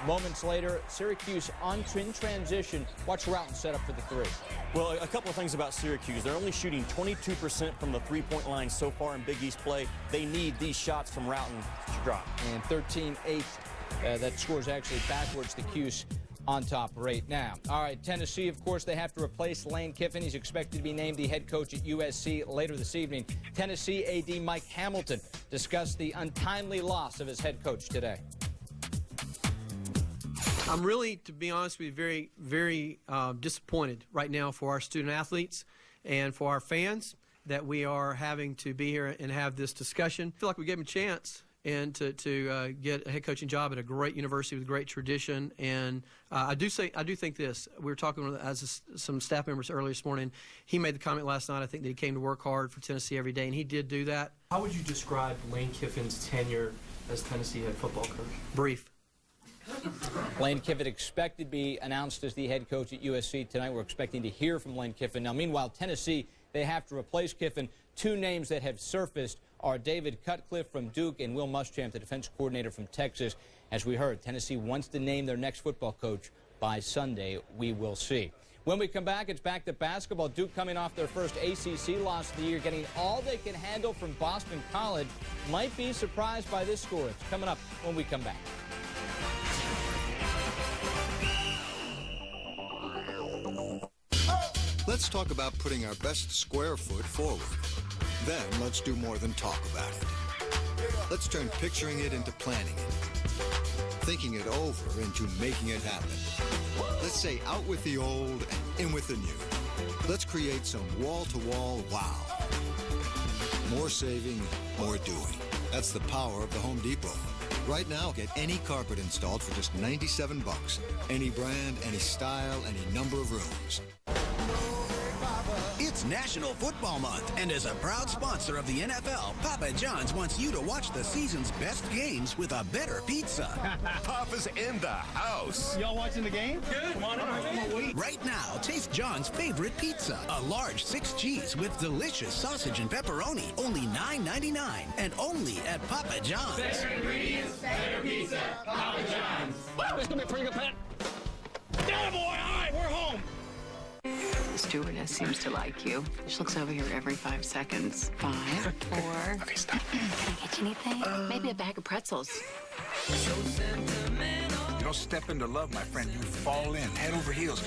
Moments later, Syracuse in transition. Watch Routens set up for the three. Well, a couple of things about Syracuse. They're only shooting 22% from the three-point line so far in Big East play. They need these shots from Routens to drop. And 13-8. That scores actually backwards. The Cuse on top right now. All right, Tennessee, of course, they have to replace Lane Kiffin. He's expected to be named the head coach at USC later this evening. Tennessee AD Mike Hamilton discussed the untimely loss of his head coach today. I'm really, to be honest with you, very, very disappointed right now for our student athletes and for our fans that we are having to be here and have this discussion. I feel like we gave him a chance and to get a head coaching job at a great university with great tradition. And I do think this. We were talking with some staff members earlier this morning. He made the comment last night, I think, that he came to work hard for Tennessee every day, and he did do that. How would you describe Lane Kiffin's tenure as Tennessee head football coach? Brief. Lane Kiffin expected to be announced as the head coach at USC tonight. We're expecting to hear from Lane Kiffin. Now, meanwhile, Tennessee, they have to replace Kiffin. Two names that have surfaced are David Cutcliffe from Duke and Will Muschamp, the defense coordinator from Texas. As we heard, Tennessee wants to name their next football coach by Sunday. We will see. When we come back, it's back to basketball. Duke coming off their first ACC loss of the year, getting all they can handle from Boston College. Might be surprised by this score. It's coming up when we come back. Let's talk about putting our best square foot forward. Then let's do more than talk about it. Let's turn picturing it into planning it. Thinking it over into making it happen. Let's say out with the old and in with the new. Let's create some wall-to-wall wow. More saving, more doing. That's the power of the Home Depot. Right now, get any carpet installed for just $97. Any brand, any style, any number of rooms. It's National Football Month, and as a proud sponsor of the NFL, Papa John's wants you to watch the season's best games with a better pizza. Papa's in the house. Y'all watching the game? Good. Come on in. Right now, taste John's favorite pizza, a large 6 cheese with delicious sausage and pepperoni, only $9.99, and only at Papa John's. Better ingredients, better pizza, Papa John's. Wow, this is gonna be a pretty good pet. Yeah, boy, all right, we're home. The stewardess seems to like you. She looks over here every 5 seconds. 5, 4. Okay, stop. Can I get you anything? Maybe a bag of pretzels. You don't step into love, my friend. You fall in, head over heels.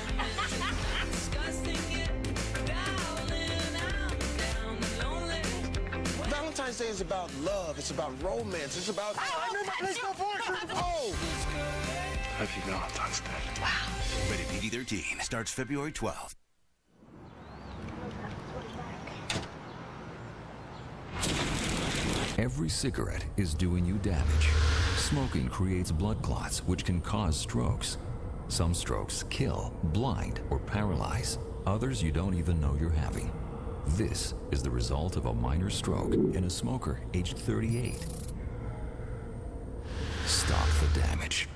Valentine's Day is about love. It's about romance. It's about... Oh, I know my place go for Oh! Have you Valentine's Day? Wow. Rated PG-13. Starts February 12th. Every cigarette is doing you damage. Smoking creates blood clots, which can cause strokes. Some strokes kill, blind, or paralyze. Others you don't even know you're having. This is the result of a minor stroke in a smoker aged 38. Stop the damage.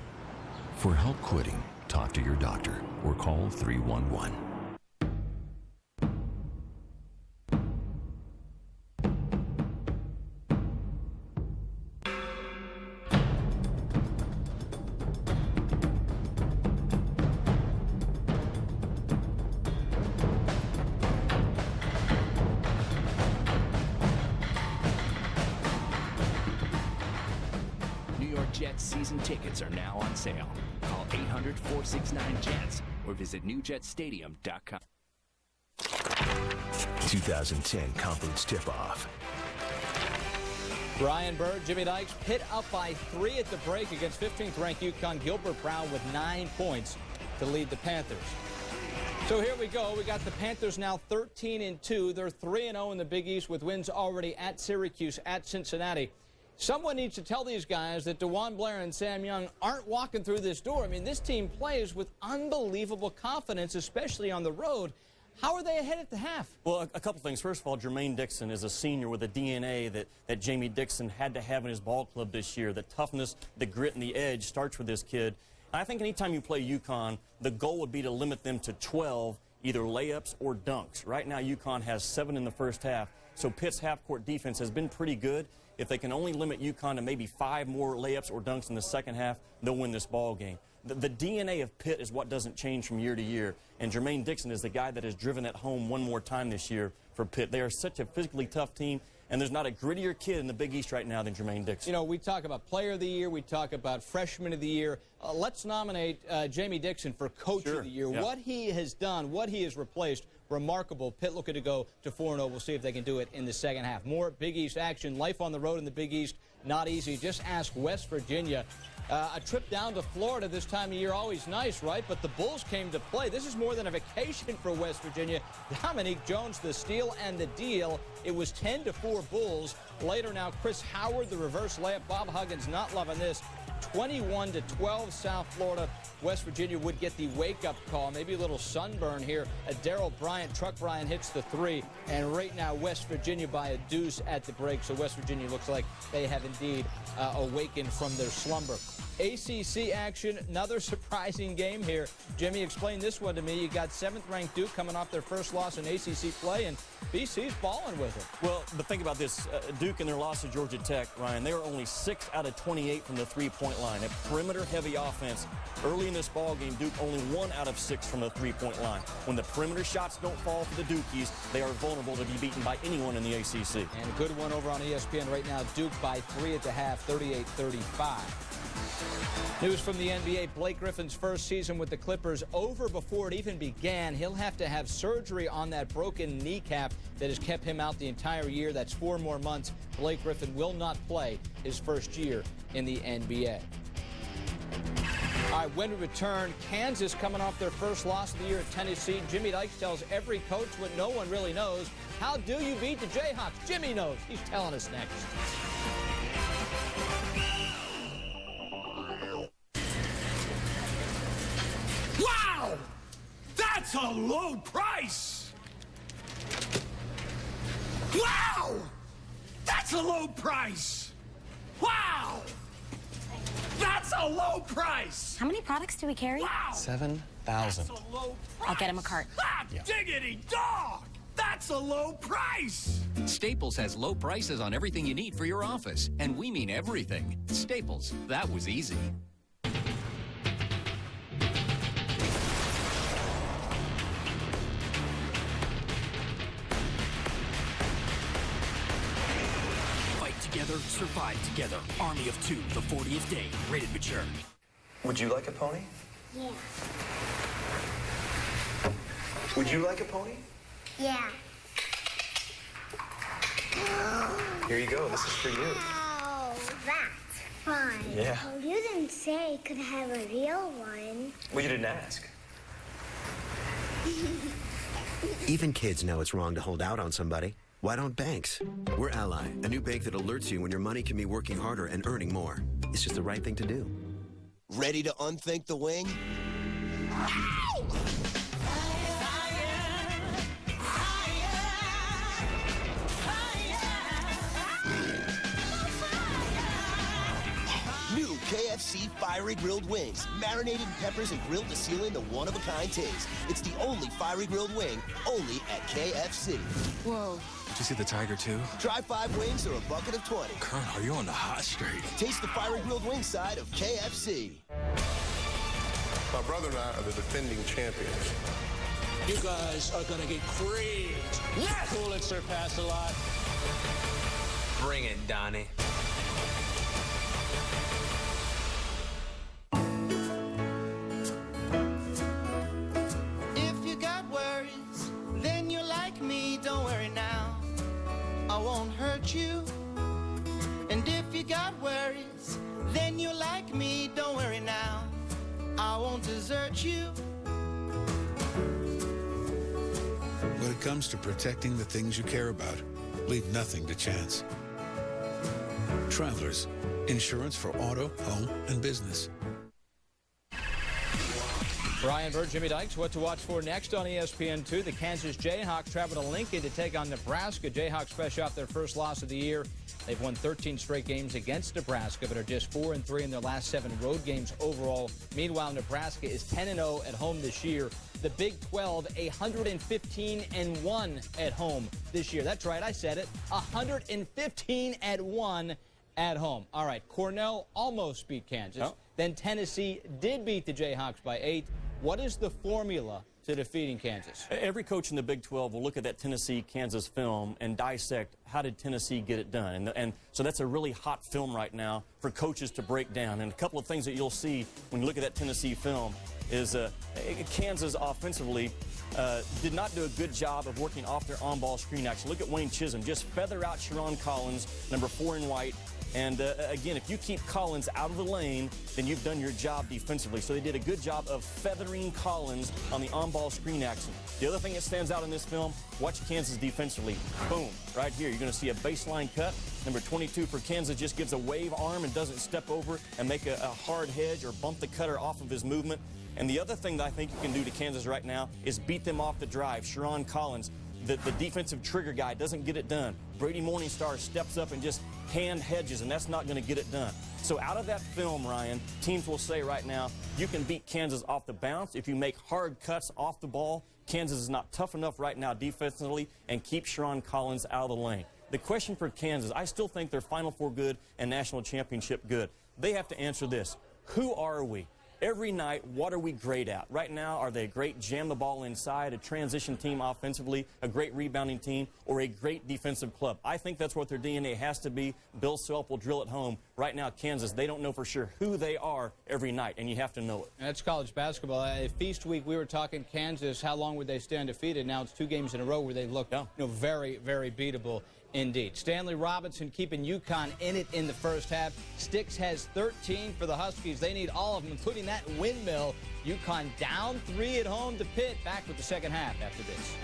For help quitting, talk to your doctor or call 311. Season tickets are now on sale. Call 800-469-JETS or visit newjetstadium.com. 2010 conference tip-off. Brian Bird, Jimmy Dykes, Pitt up by 3 at the break against 15th-ranked UConn. Gilbert Brown with 9 points to lead the Panthers. So here we go. We got the Panthers now 13-2. They're 3-0 in the Big East with wins already at Syracuse, at Cincinnati. Someone needs to tell these guys that DeJuan Blair and Sam Young aren't walking through this door. I mean, this team plays with unbelievable confidence, especially on the road. How are they ahead at the half? Well, a couple things. First of all, Jermaine Dixon is a senior with a DNA that Jamie Dixon had to have in his ball club this year. The toughness, the grit, and the edge starts with this kid. And I think anytime you play UConn, the goal would be to limit them to 12, either layups or dunks. Right now, UConn has 7 in the first half, so Pitt's half-court defense has been pretty good. If they can only limit UConn to maybe 5 more layups or dunks in the second half, they'll win this ball game. The DNA of Pitt is what doesn't change from year to year, and Jermaine Dixon is the guy that has driven that home one more time this year for Pitt. They are such a physically tough team, and there's not a grittier kid in the Big East right now than Jermaine Dixon. You know, we talk about Player of the Year, we talk about Freshman of the Year. Let's nominate Jamie Dixon for Coach of the Year. Yeah. What he has done, what he has replaced, remarkable. Pitt looking to go to 4-0. We'll see if they can do it in the second half. More Big East action. Life on the road in the Big East, not easy. Just ask West Virginia. A trip down to Florida this time of year, always nice, right? But the Bulls came to play. This is more than a vacation for West Virginia. Dominique Jones, the steal and the deal. It was 10-4 Bulls. Later now, Chris Howard, the reverse layup. Bob Huggins not loving this. 21-12 South Florida. West Virginia would get the wake-up call. Maybe a little sunburn here. Darryl Bryant, Truck Bryant hits the 3. And right now, West Virginia by a deuce at the break. So West Virginia looks like they have indeed awakened from their slumber. ACC action, another surprising game here. Jimmy, explain this one to me. You got 7th-ranked Duke coming off their first loss in ACC play, and BC's balling with it. Well, but think about this. Duke in their loss to Georgia Tech, Ryan, they were only 6 out of 28 from the three-point line. A perimeter-heavy offense. Early in this ball game, Duke only 1 out of 6 from the three-point line. When the perimeter shots don't fall for the Dukies, they are vulnerable to be beaten by anyone in the ACC. And a good one over on ESPN right now. Duke by 3 at the half, 38-35. News from the NBA, Blake Griffin's first season with the Clippers over before it even began. He'll have to have surgery on that broken kneecap that has kept him out the entire year. That's 4 more months. Blake Griffin will not play his first year in the NBA. All right, when we return, Kansas coming off their first loss of the year at Tennessee. Jimmy Dykes tells every coach what no one really knows. How do you beat the Jayhawks? Jimmy knows. He's telling us next. Wow! That's a low price! Wow! That's a low price! Wow! That's a low price! How many products do we carry? Wow! 7,000. I'll get him a cart. Ah, diggity dog! That's a low price! Staples has low prices on everything you need for your office. And we mean everything. Staples, that was easy. Together, survive together. Army of 2, the 40th day, rated mature. Would you like a pony? Yeah. Would you like a pony? Yeah. Here you go. This is for you. Oh, that's fun. Yeah. Well, you didn't say I could have a real one. Well, you didn't ask. Even kids know it's wrong to hold out on somebody. Why don't banks? We're Ally, a new bank that alerts you when your money can be working harder and earning more. It's just the right thing to do. Ready to unthink the wing? Ow! New KFC Fiery Grilled Wings. Marinated peppers and grilled to seal in the one-of-a-kind taste. It's the only Fiery Grilled Wing, only at KFC. Whoa. Did you see the tiger, too? Try 5 wings or a bucket of 20. Colonel, are you on the hot streak? Taste the Fiery Grilled Wing side of KFC. My brother and I are the defending champions. You guys are gonna get creamed. Yes! Pulitzer pass a lot. Bring it, Donnie. If you got worries, then you're like me. Don't worry now, I won't hurt you. And if you got worries, then you're like me. Don't worry now, I won't desert you. When it comes to protecting the things you care about, leave nothing to chance. Travelers, insurance for auto, home, and business. Brian Bird, Jimmy Dykes, what to watch for next on ESPN2. The Kansas Jayhawks travel to Lincoln to take on Nebraska. Jayhawks fresh off their first loss of the year. They've won 13 straight games against Nebraska, but are just 4-3 in their last 7 road games overall. Meanwhile, Nebraska is 10-0 at home this year. The Big 12, 115-1 at home this year. That's right, I said it. 115-1 at home. All right, Cornell almost beat Kansas. Oh. Then Tennessee did beat the Jayhawks by 8. What is the formula to defeating Kansas? Every coach in the Big 12 will look at that Tennessee-Kansas film and dissect how did Tennessee get it done. And so that's a really hot film right now for coaches to break down. And a couple of things that you'll see when you look at that Tennessee film is Kansas offensively did not do a good job of working off their on-ball screen action. Look at Wayne Chisholm. Just feather out Sharon Collins, number 4 in white. And again, if you keep Collins out of the lane, then you've done your job defensively. So they did a good job of feathering Collins on the on-ball screen action. The other thing that stands out in this film, watch Kansas defensively. Boom, right here. You're going to see a baseline cut. Number 22 for Kansas just gives a wave arm and doesn't step over and make a hard hedge or bump the cutter off of his movement. And the other thing that I think you can do to Kansas right now is beat them off the drive. Sharon Collins, the defensive trigger guy, doesn't get it done. Brady Morningstar steps up and just hand hedges, and that's not going to get it done. So out of that film, Ryan, teams will say right now, you can beat Kansas off the bounce if you make hard cuts off the ball. Kansas is not tough enough right now defensively, and keep Sharon Collins out of the lane. The question for Kansas, I still think they're Final Four good and national championship good. They have to answer this. Who are we? Every night, what are we great at? Right now, are they a great jam the ball inside, a transition team offensively, a great rebounding team, or a great defensive club? I think that's what their DNA has to be. Bill Self will drill it home. Right now, Kansas, they don't know for sure who they are every night, and you have to know it. That's college basketball. At Feast Week, we were talking Kansas, how long would they stay undefeated? Now it's 2 games in a row where they look very, very beatable. Indeed. Stanley Robinson keeping UConn in it in the first half. Sticks has 13 for the Huskies. They need all of them, including that windmill. UConn down 3 at home to Pitt. Back with the second half after this.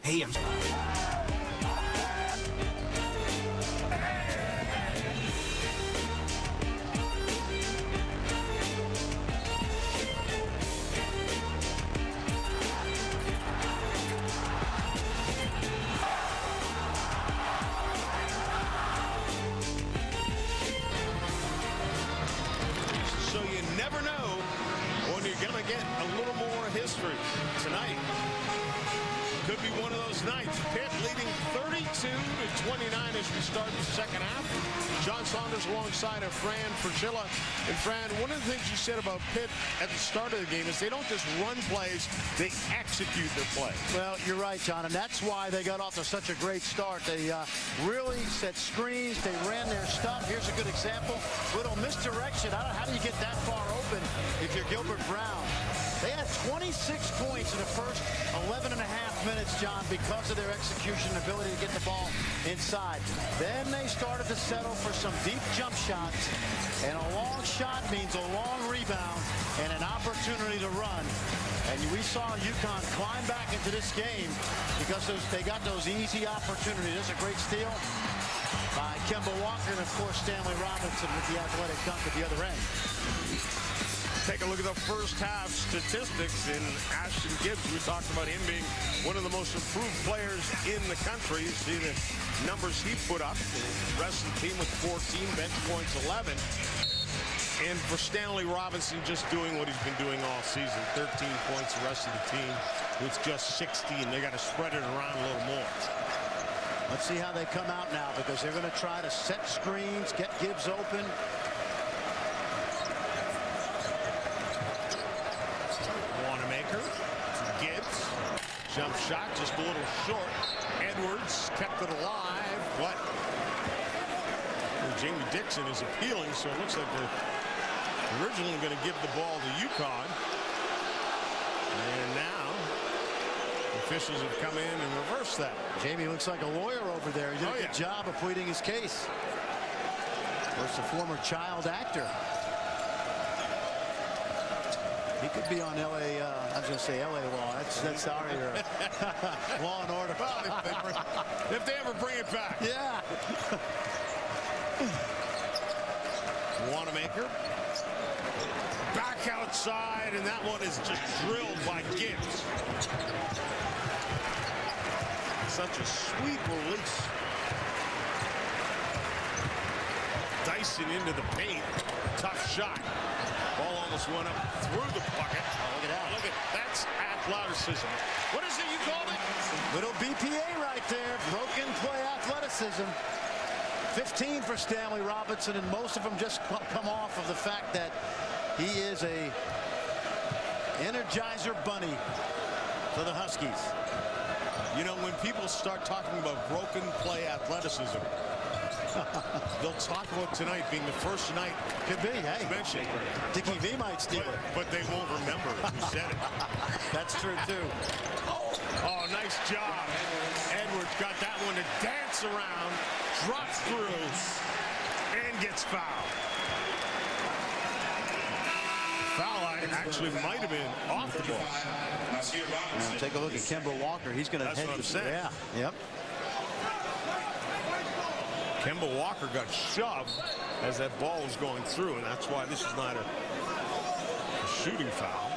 Hey, tonight. Could be one of those nights. Pitt leading 32-29 as we start the second half. John Saunders alongside of Fran Fraschilla. And Fran, one of the things you said about Pitt at the start of the game is they don't just run plays, they execute their plays. Well, you're right, John, and that's why they got off to such a great start. They really set screens, they ran their stuff. Here's a good example. Little misdirection. How do you get that far open if you're Gilbert Brown? They had 26 points in the first 11 and a half minutes, John, because of their execution and ability to get the ball inside. Then they started to settle for some deep jump shots, and a long shot means a long rebound and an opportunity to run. And we saw UConn climb back into this game because they got those easy opportunities. There's a great steal by Kemba Walker, and of course Stanley Robinson with the athletic dunk at the other end. Take a look at the first half statistics in Ashton Gibbs. We talked about him being one of the most improved players in the country. You see the numbers he put up. The rest of the team with 14, bench points 11. And for Stanley Robinson, just doing what he's been doing all season. 13 points, the rest of the team with just 16. They got to spread it around a little more. Let's see how they come out now, because they're going to try to set screens, get Gibbs open. Gibbs, jump shot just a little short. Edwards kept it alive, but Jamie Dixon is appealing, so it looks like they're originally going to give the ball to UConn. And now officials have come in and reversed that. Jamie looks like a lawyer over there. He did a good job of pleading his case. Of course, a former child actor. He could be on LA, I was going to say LA law. That's our Law and Order. Well, bring it back. Yeah. Wanamaker. Back outside, and that one is just drilled by Gibbs. Such a sweet release. Dyson into the paint. Tough shot. Ball almost went up through the bucket. Oh, look at that. Look at that's athleticism. What is it you called it? Little BPA right there. Broken play athleticism. 15 for Stanley Robinson, and most of them just come off of the fact that he is a Energizer bunny for the Huskies. You know, when people start talking about broken play athleticism, they'll talk about tonight being the first night. Could be, hey. Mentioned. Dickie V might steal it. But they won't remember who said it. That's true, too. Oh, nice job. Edwards got that one to dance around, drops through, and gets fouled. Foul line actually might have been off the ball. Now, take a look at Kemba Walker. He's going to head what I'm saying. Yeah, yep. Kemba Walker got shoved as that ball was going through, and that's why this is not a shooting foul.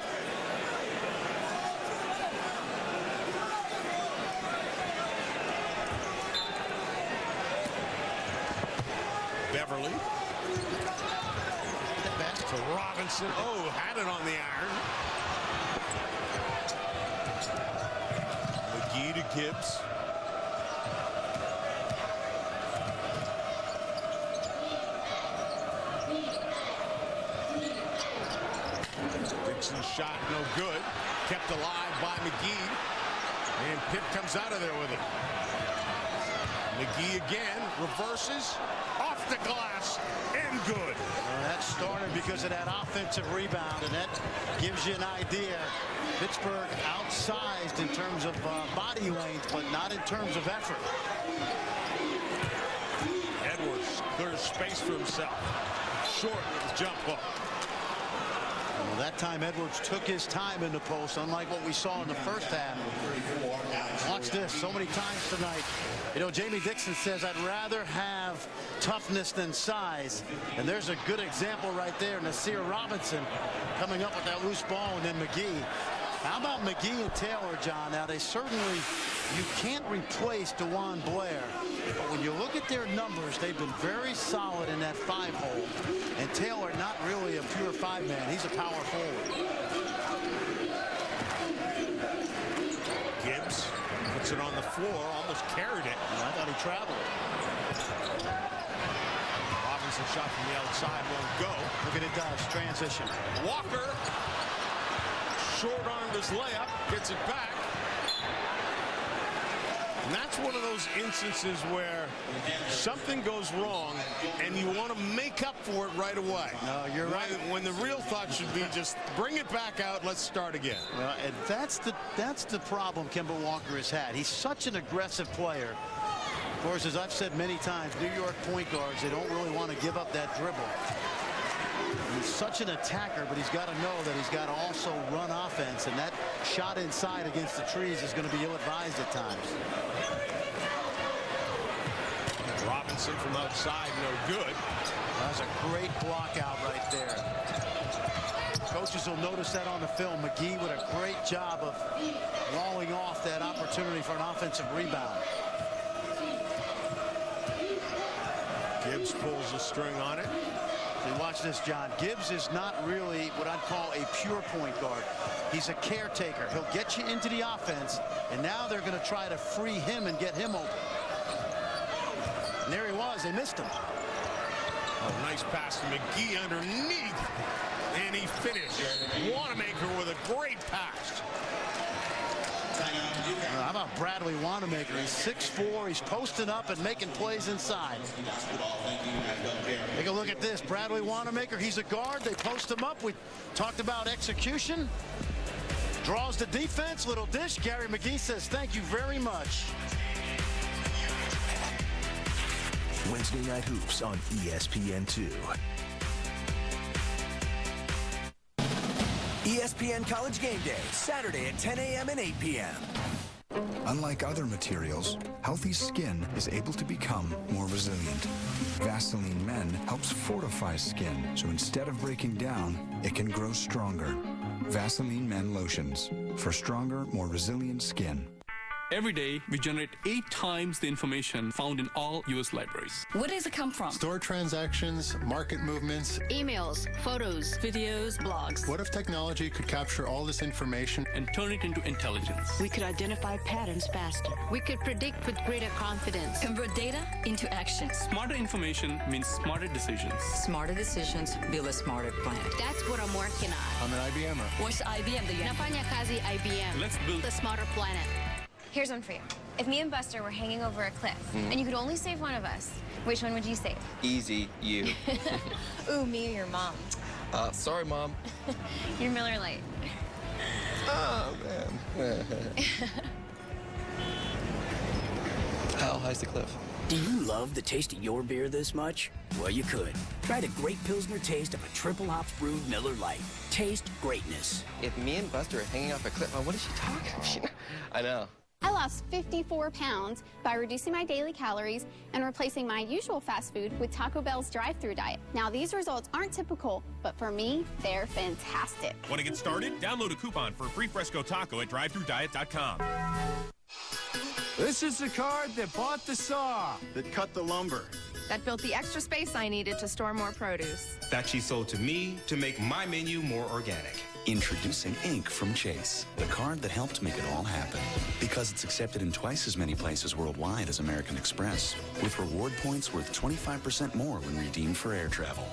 Beverly. To Robinson. Oh, had it on the iron. McGee to Gibbs. Dixon's shot no good. Kept alive by McGee. And Pitt comes out of there with it. McGee again. Reverses. Off the glass. And good. That started because of that offensive rebound, and that gives you an idea. Pittsburgh outsized in terms of body length, but not in terms of effort. Edwards clears space for himself. Short with the jump hook. Well, that time Edwards took his time in the post, unlike what we saw in the first half. Watch this so many times tonight. You know, Jamie Dixon says, I'd rather have toughness than size. And there's a good example right there. Nasir Robinson coming up with that loose ball, and then McGee. How about McGee and Taylor, John? Now, they certainly, you can't replace DeJuan Blair. But when you look at their numbers, they've been very solid in that 5-hole. And Taylor, not really a pure 5-man. He's a power forward. Gibbs puts it on the floor, almost carried it. I thought he traveled. Robinson shot from the outside won't go. Look at it does. Transition. Walker short-armed his layup, gets it back. And that's one of those instances where something goes wrong and you want to make up for it right away. No, you're right. When the real thought should be just bring it back out, let's start again. Well, and that's the problem Kemba Walker has had. He's such an aggressive player. Of course, as I've said many times, New York point guards, they don't really want to give up that dribble. He's such an attacker, but he's got to know that he's got to also run offense, and that shot inside against the trees is going to be ill-advised at times. Robinson from outside, no good. That's a great block out right there. Coaches will notice that on the film. McGee with a great job of walling off that opportunity for an offensive rebound. Gibbs pulls the string on it. See, watch this, John. Gibbs is not really what I'd call a pure point guard. He's a caretaker. He'll get you into the offense, and now they're going to try to free him and get him open. And there he was. They missed him. Oh, nice pass to McGee underneath, and he finished. Wanamaker with a great pass. How about Bradley Wanamaker? He's 6'4". He's posting up and making plays inside. Take a look at this. Bradley Wanamaker, he's a guard. They post him up. We talked about execution. Draws the defense. Little dish. Gary McGee says, thank you very much. Wednesday Night Hoops on ESPN2. ESPN College Game Day, Saturday at 10 a.m. and 8 p.m. Unlike other materials, healthy skin is able to become more resilient. Vaseline Men helps fortify skin, so instead of breaking down, it can grow stronger. Vaseline Men Lotions, for stronger, more resilient skin. Every day, we generate 8 times the information found in all U.S. libraries. Where does it come from? Store transactions, market movements, Emails, photos, videos, blogs. What if technology could capture all this information and turn it into intelligence? We could identify patterns faster. We could predict with greater confidence. Convert data into action. Smarter information means smarter decisions. Smarter decisions build a smarter planet. That's what I'm working on. I'm an IBMer. What's IBM? Nafanya kazi IBM. Let's build a smarter planet. Here's one for you. If me and Buster were hanging over a cliff, and you could only save one of us, which one would you save? Easy, you. Ooh, me or your mom? Sorry, Mom. You're Miller Lite. Oh, man. How high's the cliff? Do you love the taste of your beer this much? Well, you could. Try the great Pilsner taste of a triple hops brewed Miller Lite. Taste greatness. If me and Buster are hanging off a cliff, what is she talking? I know. I lost 54 pounds by reducing my daily calories and replacing my usual fast food with Taco Bell's drive-thru diet. Now, these results aren't typical, but for me, they're fantastic. Want to get started? Download a coupon for a free Fresco taco at drivethrodiet.com. This is the card that bought the saw, that cut the lumber, That built the extra space I needed to store more produce. That she sold to me to make my menu more organic. Introducing Ink from Chase, the card that helped make it all happen. Because it's accepted in twice as many places worldwide as American Express, with reward points worth 25% more when redeemed for air travel.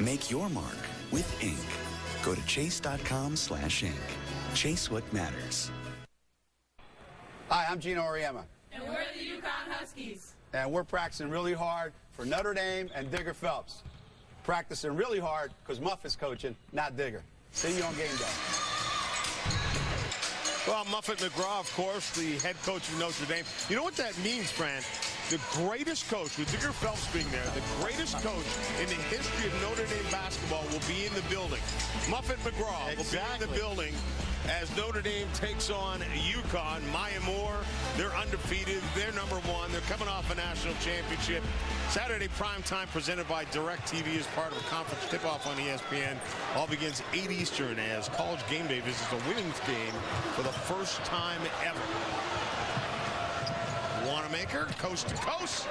Make your mark with Ink. Go to chase.com/ink. Chase what matters. Hi, I'm Gino Auriemma. And we're the UConn Huskies. And we're practicing really hard for Notre Dame and Digger Phelps. Practicing really hard because Muff is coaching, not Digger. See you on game day. Well, Muffet McGraw, of course, the head coach of Notre Dame. You know what that means, Fran? The greatest coach, with Digger Phelps being there, the greatest coach in the history of Notre Dame basketball will be in the building. Muffet McGraw will be in the building as Notre Dame takes on UConn. Maya Moore, they're undefeated. They're #1. They're coming off a national championship. Saturday primetime presented by DirecTV as part of a conference tip-off on ESPN. All begins 8 Eastern as College Game Day visits a winnings game for the first time ever. Wanamaker, coast to coast.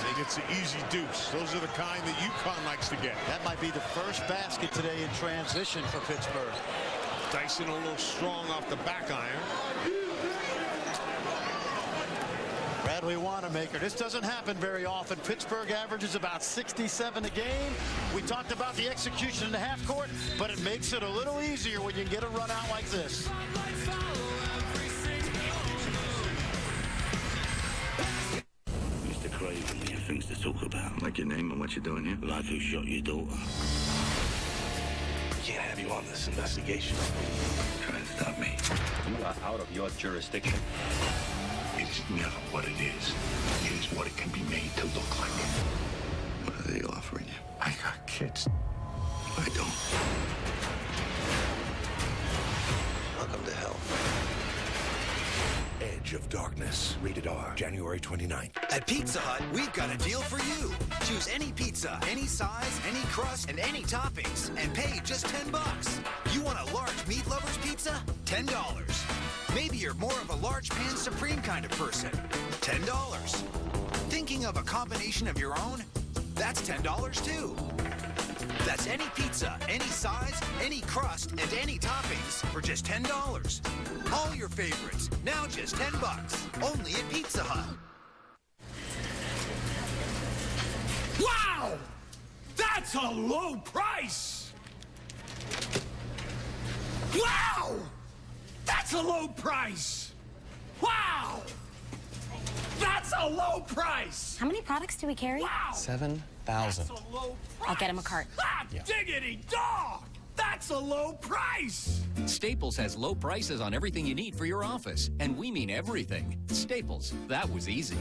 They get the easy deuce. Those are the kind that UConn likes to get. That might be the first basket today in transition for Pittsburgh. Dyson a little strong off the back iron. Bradley Wanamaker. This doesn't happen very often. Pittsburgh averages about 67 a game. We talked about the execution in the half court, but it makes it a little easier when you get a run out like this. Mr. Craven, we have things to talk about. Like your name and what you're doing here? Like who shot your daughter. We can't have you on this investigation. Try to stop me. You are out of your jurisdiction. It's never what it is. It is what it can be made to look like. What are they offering you? I got kids. I don't. Welcome to hell. Edge of Darkness. Rated R. January 29th. At Pizza Hut, we've got a deal for you. Choose any pizza, any size, any crust, and any toppings, and pay just $10. You want a large meat lover's pizza? $10. Maybe you're more of a large pan supreme kind of person. $10. Thinking of a combination of your own? That's $10 too. That's any pizza, any size, any crust, and any toppings for just $10. All your favorites, now just $10. Only at Pizza Hut. Wow! That's a low price! Wow! That's a low price! Wow! That's a low price! How many products do we carry? Wow! 7,000. I'll get him a cart. Ah, diggity dog! That's a low price! Staples has low prices on everything you need for your office. And we mean everything. Staples, that was easy.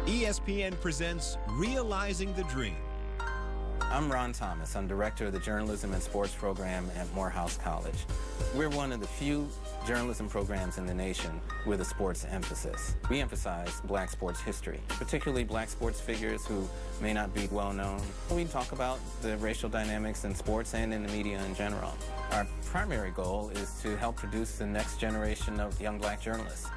ESPN presents Realizing the Dream. I'm Ron Thomas. I'm director of the Journalism and Sports program at Morehouse College. We're one of the few journalism programs in the nation with a sports emphasis. We emphasize black sports history, particularly black sports figures who may not be well known. We talk about the racial dynamics in sports and in the media in general. Our primary goal is to help produce the next generation of young black journalists.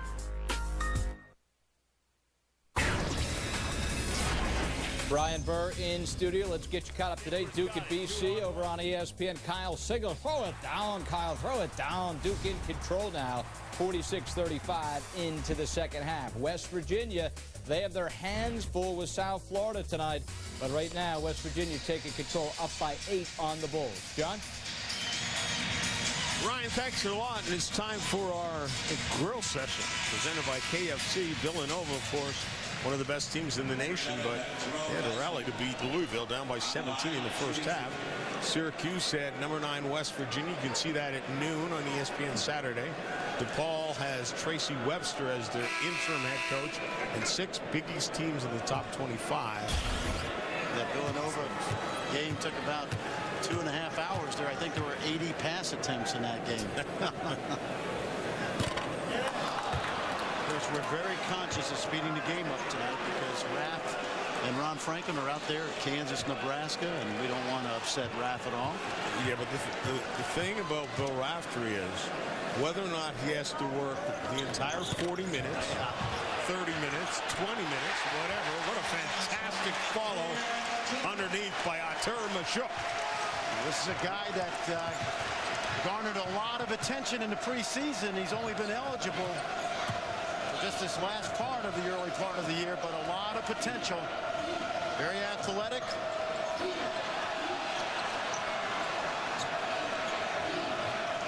Brian Burr in studio. Let's get you caught up today. Duke at BC over on ESPN. Kyle Sigel, throw it down. Kyle, throw it down. Duke in control now. 46-35 into the second half. West Virginia, they have their hands full with South Florida tonight. But right now, West Virginia taking control, up by 8 on the Bulls. John? Ryan, thanks a lot. And it's time for our grill session presented by KFC. Villanova, of course, one of the best teams in the nation, but they had a rally to beat Louisville down by 17 in the first half. Syracuse had number 9 West Virginia. You can see that at noon on ESPN Saturday. DePaul has Tracy Webster as their interim head coach, and 6 Big East teams in the top 25. That Villanova game took about 2.5 hours there. I think there were 80 pass attempts in that game. We're very conscious of speeding the game up tonight because Raff and Ron Franklin are out there at Kansas, Nebraska, and we don't want to upset Raff at all. Yeah, but the thing about Bill Raftery is whether or not he has to work the entire 40 minutes, 30 minutes, 20 minutes, whatever. What a fantastic follow underneath by Artur Mashuk. This is a guy that garnered a lot of attention in the preseason. He's only been eligible just this last part of the early part of the year, but a lot of potential. Very athletic.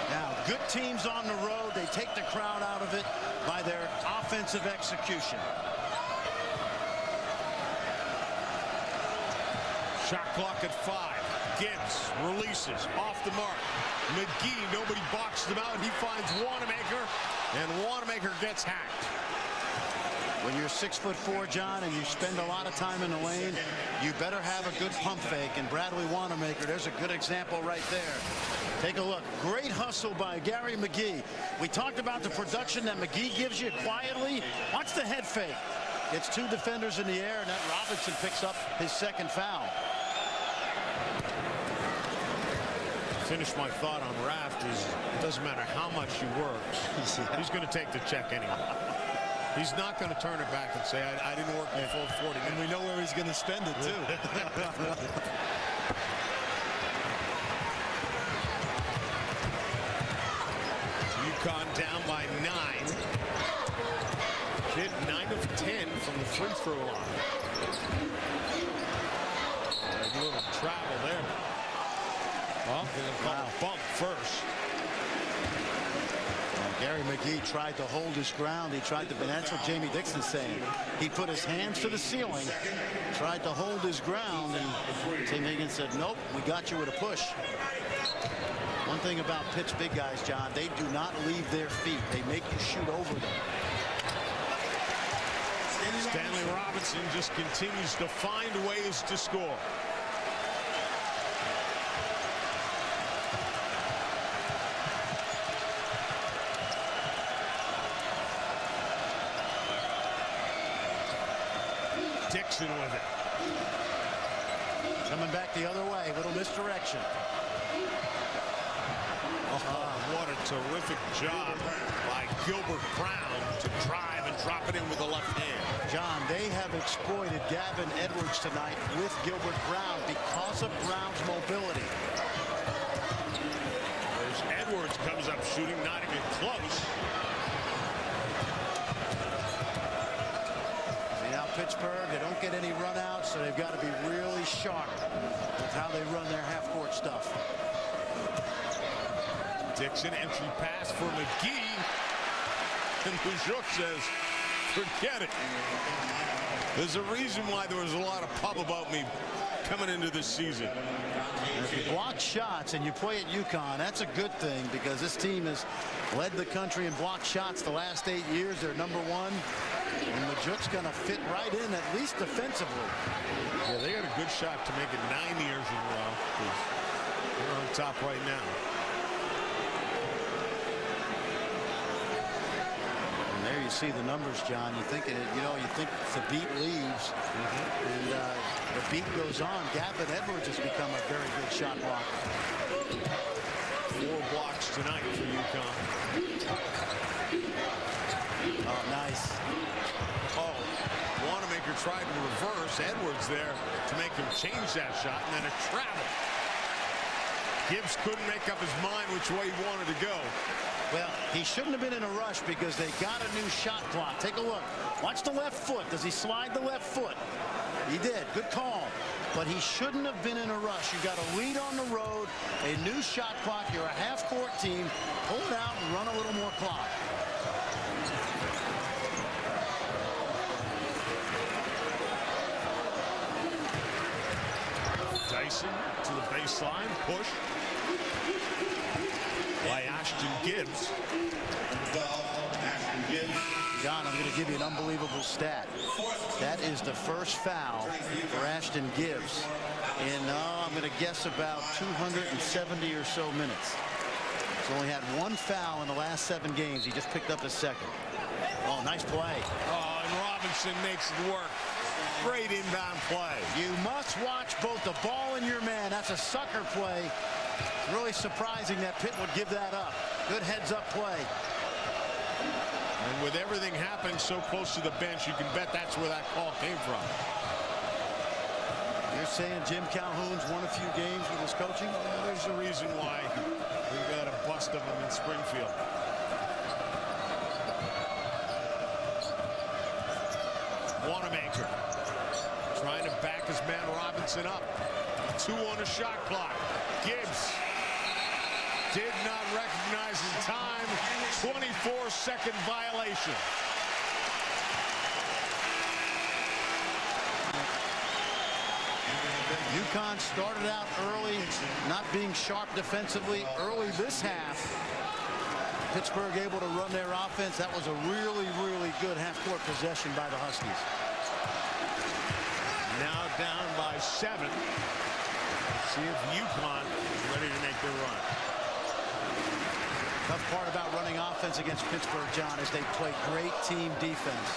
Now, good teams on the road, they take the crowd out of it by their offensive execution. Shot clock at 5. Gibbs releases off the mark. McGee, nobody boxed him out. He finds Wanamaker, and Wanamaker gets hacked. When you're 6'4", John, and you spend a lot of time in the lane, you better have a good pump fake. And Bradley Wanamaker, there's a good example right there. Take a look. Great hustle by Gary McGee. We talked about the production that McGee gives you quietly. Watch the head fake. Gets 2 defenders in the air, and then Robinson picks up his second foul. Finish my thought on Raft is it doesn't matter how much he works. He's going to take the check anyway. He's not going to turn it back and say, I didn't work the full 40 minutes. And we know where he's going to spend it, too. UConn down by 9. Pitt 9 of 10 from the free throw line. A little travel there. Well, wow. Bump first. Gary McGee tried to hold his ground. He tried to, and that's what Jamie Dixon's saying. He put his hands to the ceiling, tried to hold his ground, and Tim Higgins said, nope, we got you with a push. One thing about Pitt's big guys, John, they do not leave their feet. They make you shoot over them. Stanley Robinson just continues to find ways to score. Dixon with it. Coming back the other way. Little misdirection. Oh, what a terrific job by Gilbert Brown to drive and drop it in with the left hand. John, they have exploited Gavin Edwards tonight with Gilbert Brown because of Brown's mobility. As Edwards comes up shooting, not even close. Pittsburgh, they don't get any run outs, so they've got to be really sharp with how they run their half-court stuff. Dixon, entry pass for McGee. And Bujuk says, forget it. There's a reason why there was a lot of pub about me coming into this season. And if you block shots and you play at UConn, that's a good thing because this team has led the country in block shots the last 8 years. They're #1. And Majuk's going to fit right in, at least defensively. Yeah, they got a good shot to make it 9 years in a row. They're on top right now. And there you see the numbers, John. You think if the beat leaves and the beat goes on, Gavin Edwards has become a very good shot blocker. 4 blocks tonight for UConn. Oh, nice. Oh, Wanamaker tried to reverse Edwards there to make him change that shot, and then it traveled. Gibbs couldn't make up his mind which way he wanted to go. Well, he shouldn't have been in a rush because they got a new shot clock. Take a look. Watch the left foot. Does he slide the left foot? He did. Good call. But he shouldn't have been in a rush. You got a lead on the road, a new shot clock. You're a half-court team. Pull it out and run a little more clock. Dyson to the baseline, push by Ashton Gibbs. John, I'm going to give you an unbelievable stat. That is the first foul for Ashton Gibbs in, I'm going to guess, about 270 or so minutes. He's only had 1 foul in the last 7 games. He just picked up his second. Oh, nice play. Oh, and Robinson makes it work. Great inbound play. You must watch both the ball and your man. That's a sucker play. Really surprising that Pitt would give that up. Good heads-up play. And with everything happening so close to the bench, you can bet that's where that call came from. You're saying Jim Calhoun's won a few games with his coaching? Well, there's a reason why we've got a bust of him in Springfield. Wanamaker trying to back his man Robinson up. 2 on the shot clock. Gibbs did not recognize in time. 24-second violation. UConn started out early, not being sharp defensively early this half. Pittsburgh able to run their offense. That was a really, really good half-court possession by the Huskies. Now down by 7. See if UConn is ready to make their run. Tough part about running offense against Pittsburgh, John, is they play great team defense.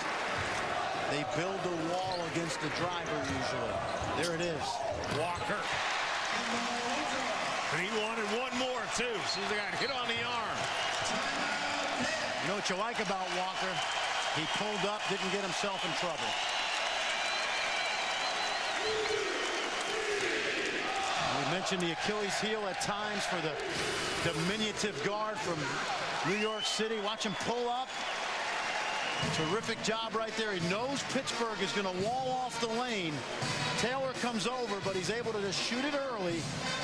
They build the wall against the driver usually. There it is. Walker. And he wanted one more, too. So they got hit on the arm. You know what you like about Walker? He pulled up, didn't get himself in trouble. We mentioned the Achilles heel at times for the diminutive guard from New York City. Watch him pull up. Terrific job right there. He knows Pittsburgh is going to wall off the lane. Taylor comes over, but he's able to just shoot it early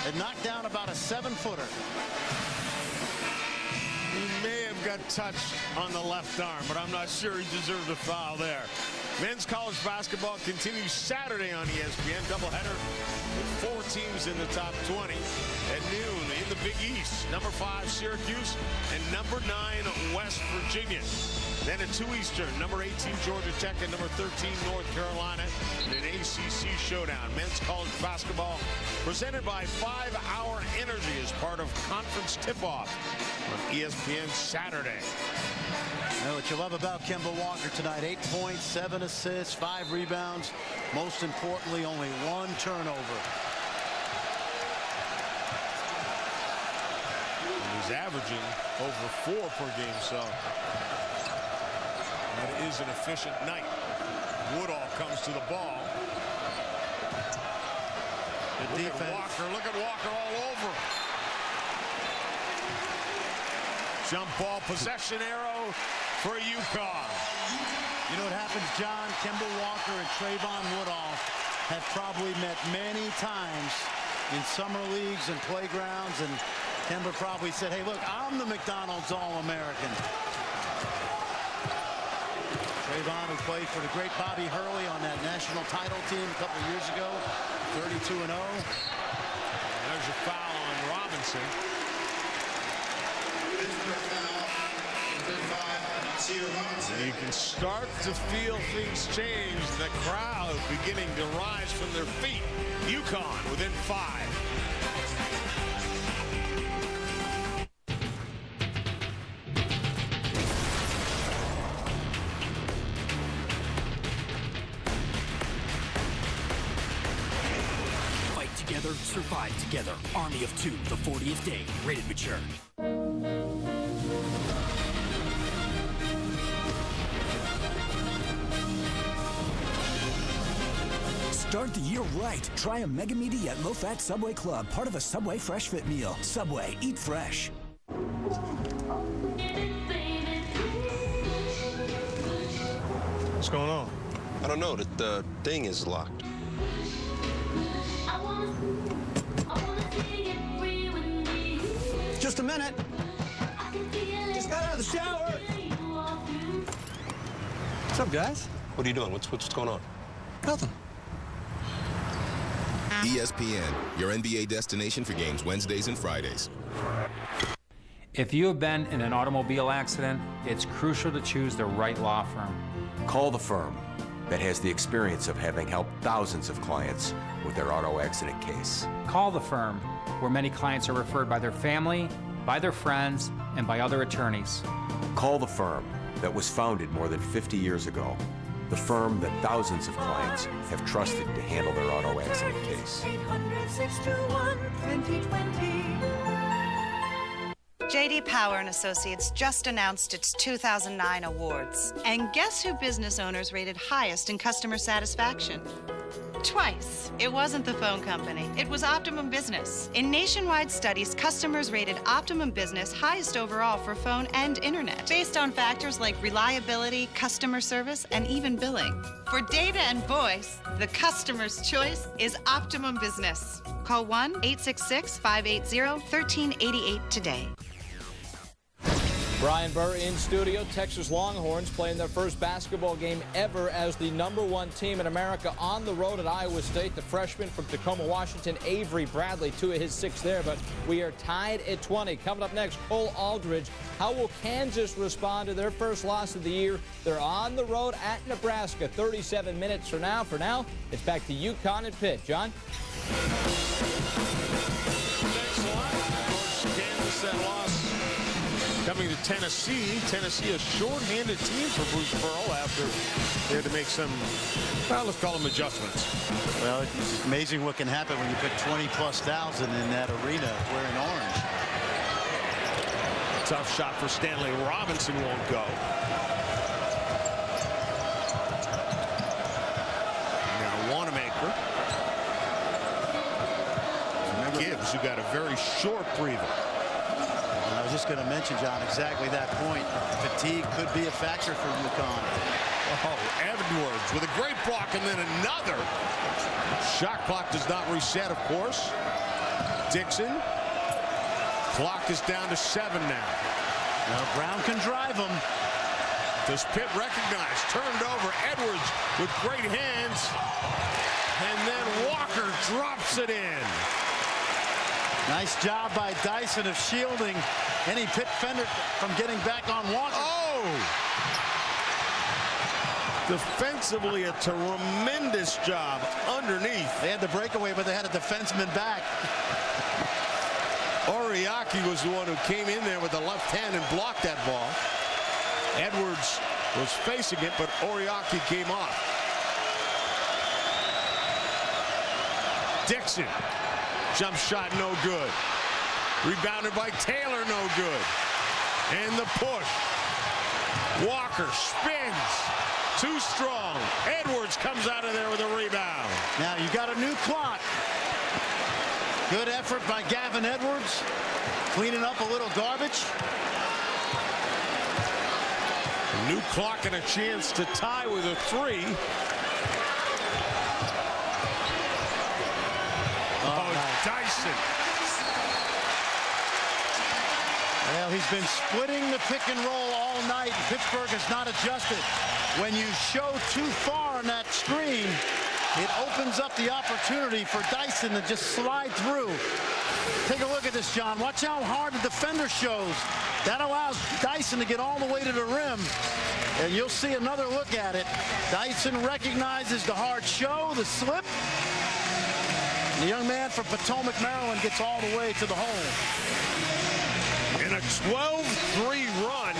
and knock down about a 7-footer. He may have got touched on the left arm, but I'm not sure he deserved a foul there. Men's college basketball continues Saturday on ESPN. Doubleheader with 4 teams in the top 20 at noon in the Big East. Number 5 Syracuse and number 9 West Virginia. Then at 2 Eastern, number 18 Georgia Tech and number 13 North Carolina in an ACC showdown. Men's college basketball presented by 5 Hour Energy as part of conference tip-off on ESPN Saturday. You know what you love about Kemba Walker tonight? 8 points, 7 assists, 5 rebounds. Most importantly, only 1 turnover. And he's averaging over 4 per game, so that is an efficient night. Woodall comes to the ball. Good defense. Look at Walker all over. Jump ball possession arrow for UConn. You know what happens, John? Kemba Walker and Trayvon Woodall have probably met many times in summer leagues and playgrounds, and Kemba probably said, hey, look, I'm the McDonald's All-American. Trayvon, who played for the great Bobby Hurley on that national title team a couple of years ago, 32-0. There's a foul on Robinson. You can start to feel things change. The crowd beginning to rise from their feet. UConn within 5. Fight together, survive together. Army of 2, the 40th day. Rated mature. Start the year right. Try a mega meaty yet low-fat Subway Club, part of a Subway Fresh Fit meal. Subway, eat fresh. What's going on? I don't know. The thing is locked. Just a minute. Just got out of the shower. What's up, guys? What are you doing? What's going on? Nothing. ESPN, your NBA destination for games Wednesdays and Fridays. If you have been in an automobile accident, it's crucial to choose the right law firm. Call the firm that has the experience of having helped thousands of clients with their auto accident case. Call the firm, where many clients are referred by their family, by their friends, and by other attorneys. Call the firm that was founded more than 50 years ago. The firm that thousands of clients have trusted to handle their auto accident case. 800-621-2020. J.D. Power and Associates just announced its 2009 awards. And guess who business owners rated highest in customer satisfaction? Twice. It wasn't the phone company. It was Optimum Business. In nationwide studies, customers rated Optimum Business highest overall for phone and internet, based on factors like reliability, customer service, and even billing. For data and voice, the customer's choice is Optimum Business. Call 1-866-580-1388 today. Brian Burr in studio. Texas Longhorns playing their first basketball game ever as the #1 team in America on the road at Iowa State. The freshman from Tacoma, Washington, Avery Bradley, 2 of his 6 there, but we are tied at 20. Coming up next, Cole Aldridge. How will Kansas respond to their first loss of the year? They're on the road at Nebraska 37 minutes from now. For now, it's back to UConn and Pitt. John? Thanks a lot. Of course, Kansas, that loss coming to Tennessee. Tennessee, a short-handed team for Bruce Pearl after they had to make some, well, let's call them adjustments. Well, it's amazing what can happen when you put 20+ thousand in that arena wearing orange. Tough shot for Stanley Robinson, won't go. Now Wanamaker. Gibbs, who got a very short breather. I was just going to mention, John, exactly that point. Fatigue could be a factor for UConn. Oh, Edwards with a great block and then another. Shot clock does not reset, of course. Dixon. Clock is down to 7 now. Well, Brown can drive him. Does Pitt recognize? Turned over. Edwards with great hands. And then Walker drops it in. Nice job by Dyson of shielding any Pitt defender from getting back on Walker. Oh! Defensively, a tremendous job underneath. They had the breakaway, but they had a defenseman back. Oriaki was the one who came in there with the left hand and blocked that ball. Edwards was facing it, but Oriaki came off. Dixon. Jump shot, no good. Rebounded by Taylor, no good. And the push. Walker spins. Too strong. Edwards comes out of there with a rebound. Now you got a new clock. Good effort by Gavin Edwards. Cleaning up a little garbage. A new clock and a chance to tie with a 3. Dyson. Well, he's been splitting the pick and roll all night. Pittsburgh has not adjusted. When you show too far on that screen, it opens up the opportunity for Dyson to just slide through. Take a look at this, John. Watch how hard the defender shows. That allows Dyson to get all the way to the rim And you'll see another look at it. Dyson recognizes the hard show, the slip. The young man from Potomac, Maryland gets all the way to the hole. And a 12-3 run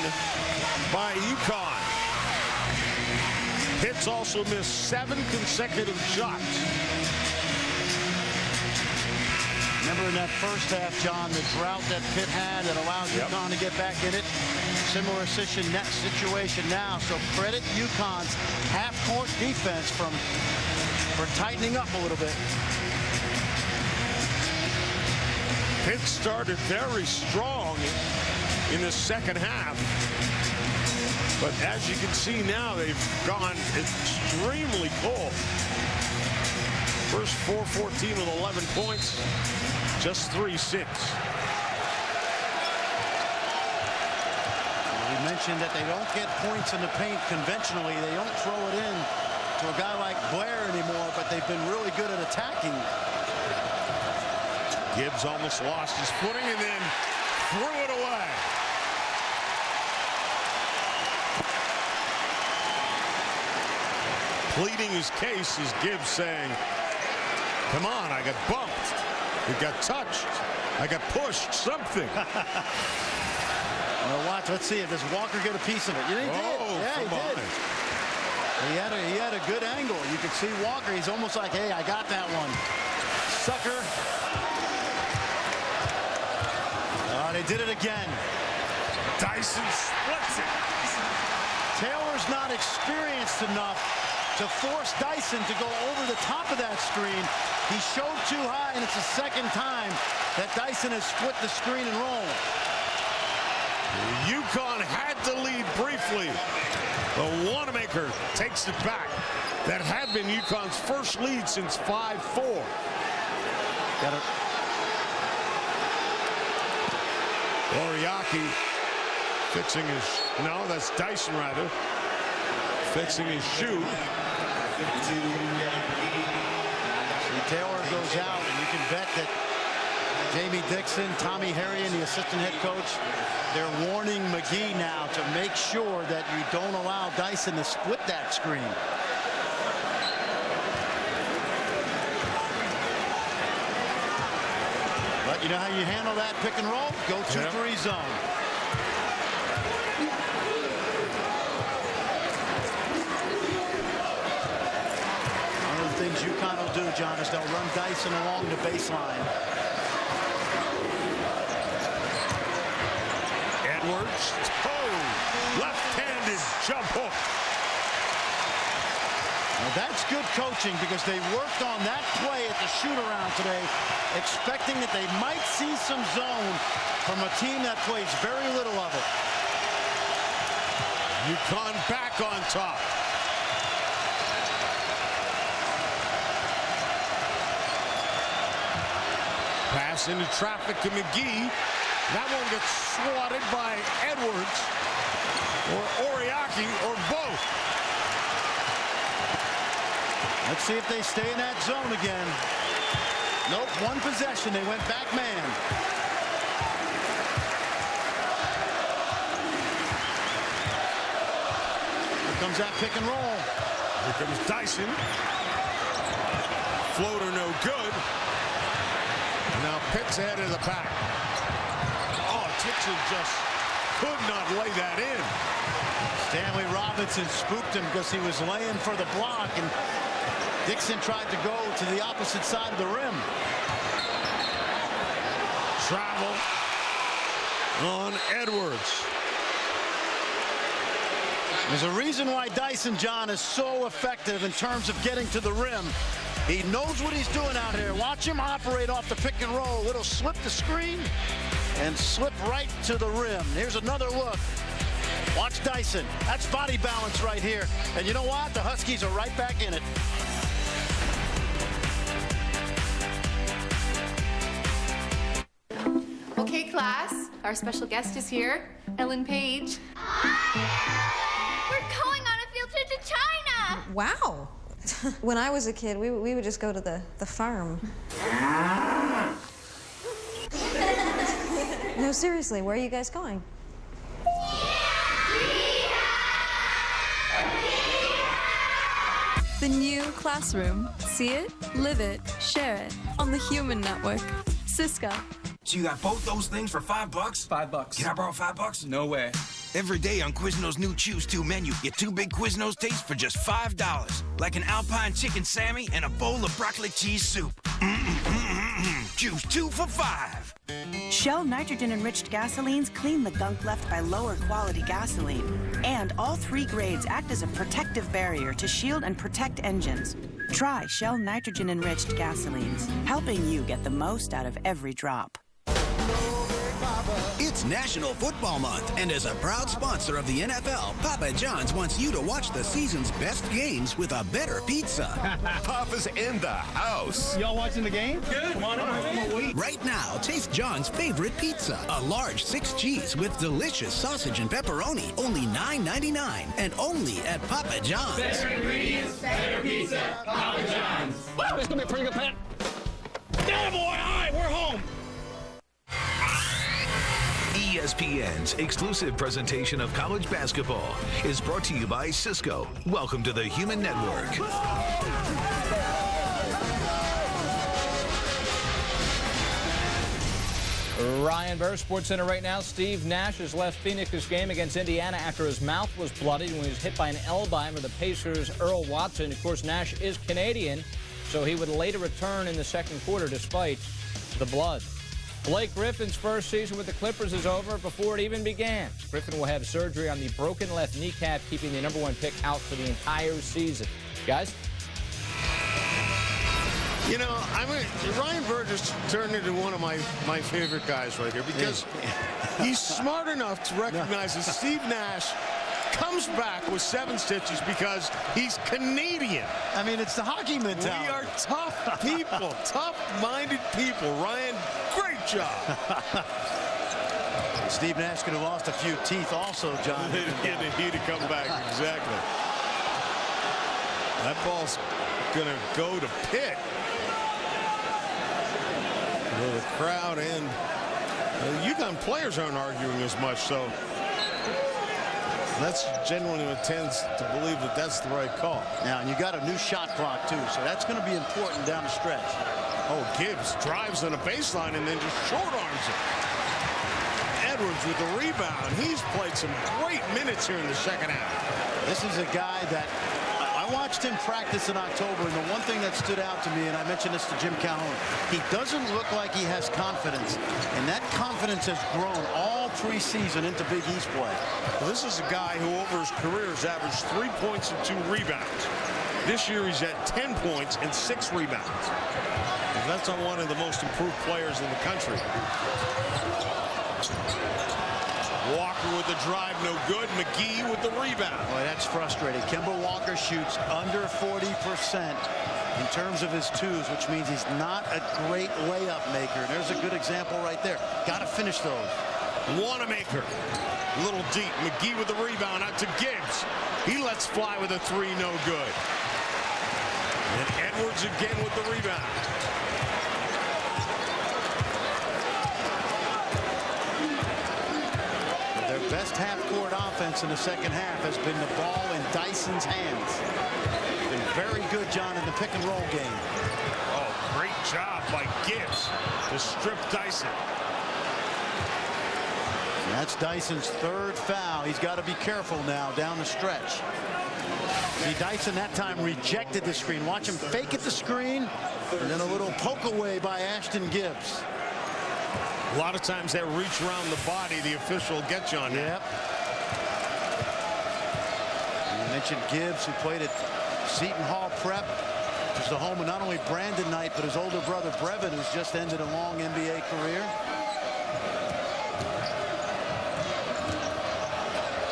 by UConn. Pitt's also missed 7 consecutive shots. Remember in that first half, John, the drought that Pitt had that allowed UConn to get back in it. Similar situation now. So credit UConn's half-court defense for tightening up a little bit. Pitt started very strong in the second half. But as you can see now, they've gone extremely cold. First 4-14 with 11 points, just 3-6. We mentioned that they don't get points in the paint conventionally. They don't throw it in to a guy like Blair anymore, but they've been really good at attacking. Gibbs almost lost his footing and then threw it away. Pleading his case is Gibbs saying, come on, I got bumped. I got touched. I got pushed, something. Well, watch, let's see, does Walker get a piece of it? Yeah, he did. Yeah, he did. He had a good angle. You could see Walker, he's almost like, hey, I got that one. Sucker. They did it again. Dyson splits it. Taylor's not experienced enough to force Dyson to go over the top of that screen. He showed too high, and it's the second time that Dyson has split the screen and roll. UConn had to lead briefly. The Wanamaker takes it back. That had been UConn's first lead since 5-4. Got it. Oriaki fixing his, no, that's Dyson rather, fixing his shoe. See, Taylor goes out, and you can bet that Jamie Dixon, Tommy Harrion, the assistant head coach, they're warning McGee now to make sure that you don't allow Dyson to split that screen. But you know how you handle that pick and roll? Go 2-3 zone. One of the things UConn will do, John, is they'll run Dyson along the baseline. Edwards, left-handed jump hook. Now that's good coaching because they worked on that play at the shoot-around today, expecting that they might see some zone from a team that plays very little of it. UConn back on top. Pass into traffic to McGee. That one gets swatted by Edwards or Oriaki or both. Let's see if they stay in that zone again. Nope, one possession. They went back man. Here comes that pick and roll. Here comes Dyson. Floater no good. Now Pitt's ahead of the pack. Oh, Dixon just could not lay that in. Stanley Robinson spooked him because he was laying for the block, and Dixon tried to go to the opposite side of the rim. Travel on Edwards. There's a reason why Dyson, John, is so effective in terms of getting to the rim. He knows what he's doing out here. Watch him operate off the pick and roll. Little slip the screen and slip right to the rim. Here's another look. Watch Dyson. That's body balance right here. And you know what? The Huskies are right back in it. Okay, class, our special guest is here, Ellen Page. We're going on a field trip to China! Wow. When I was a kid, we would just go to the farm. No, seriously, where are you guys going? The new Classroom. See it, live it, share it on the Human Network. Cisco. So you got both those things for $5? $5. Can I borrow $5? No way. Every day on Quiznos' new Choose 2 menu, get 2 big Quiznos tastes for just $5. Like an Alpine chicken Sammy and a bowl of broccoli cheese soup. Choose 2 for $5. Shell nitrogen-enriched gasolines clean the gunk left by lower quality gasoline. And all 3 grades act as a protective barrier to shield and protect engines. Try Shell nitrogen-enriched gasolines, helping you get the most out of every drop. It's National Football Month, and as a proud sponsor of the NFL, Papa John's wants you to watch the season's best games with a better pizza. Papa's in the house. Y'all watching the game? Good. Come on in. Right now, taste John's favorite pizza. A large 6 cheese with delicious sausage and pepperoni. Only $9.99, and only at Papa John's. Better ingredients, better pizza, Papa John's. Wow, this is going to be a pretty good plan. Yeah, boy, all right, we're home. ESPN's exclusive presentation of college basketball is brought to you by Cisco. Welcome to the Human Network. Ryan Burr, SportsCenter right now. Steve Nash has left Phoenix's game against Indiana after his mouth was bloodied when he was hit by an elbow with the Pacers' Earl Watson. Of course, Nash is Canadian, so he would later return in the second quarter despite the blood. Blake Griffin's first season with the Clippers is over before it even began. Griffin will have surgery on the broken left kneecap, keeping the #1 pick out for the entire season. Guys? You know, Ryan Burr just turned into one of my favorite guys right here because he's smart enough to recognize that Steve Nash comes back with 7 stitches because he's Canadian. I mean, it's the hockey mentality. We are tough people, tough-minded people. Ryan, great job. Steve Nash could have lost a few teeth also, John. He'd have come back, exactly. That ball's going to go to Pitt. Well, the crowd and UConn players aren't arguing as much, so that's genuinely what tends to believe that that's the right call. Now, and you got a new shot clock, too, so that's going to be important down the stretch. Oh, Gibbs drives on a baseline and then just short arms it. Edwards with the rebound. He's played some great minutes here in the second half. This is a guy that I watched him practice in October, and the one thing that stood out to me, and I mentioned this to Jim Calhoun, he doesn't look like he has confidence, and that confidence has grown all preseason into Big East play. Well, this is a guy who over his career has averaged 3 points and 2 rebounds. This year he's at 10 points and 6 rebounds. And that's on one of the most improved players in the country. Walker with the drive, no good. McGee with the rebound. Boy, that's frustrating. Kemba Walker shoots under 40% in terms of his twos, which means he's not a great layup maker. And there's a good example right there. Got to finish those. Wanamaker, little deep. McGee with the rebound out to Gibbs. He lets fly with a 3, no good. And Edwards again with the rebound. Their best half-court offense in the second half has been the ball in Dyson's hands. Been very good, John, in the pick-and-roll game. Oh, great job by Gibbs to strip Dyson. And that's Dyson's 3rd foul. He's got to be careful now down the stretch. See, Dyson that time rejected the screen. Watch him fake at the screen, and then a little poke away by Ashton Gibbs. A lot of times that reach around the body, the official gets you on that. Yep. You mentioned Gibbs, who played at Seton Hall Prep, which is the home of not only Brandon Knight, but his older brother Brevin, who's just ended a long NBA career.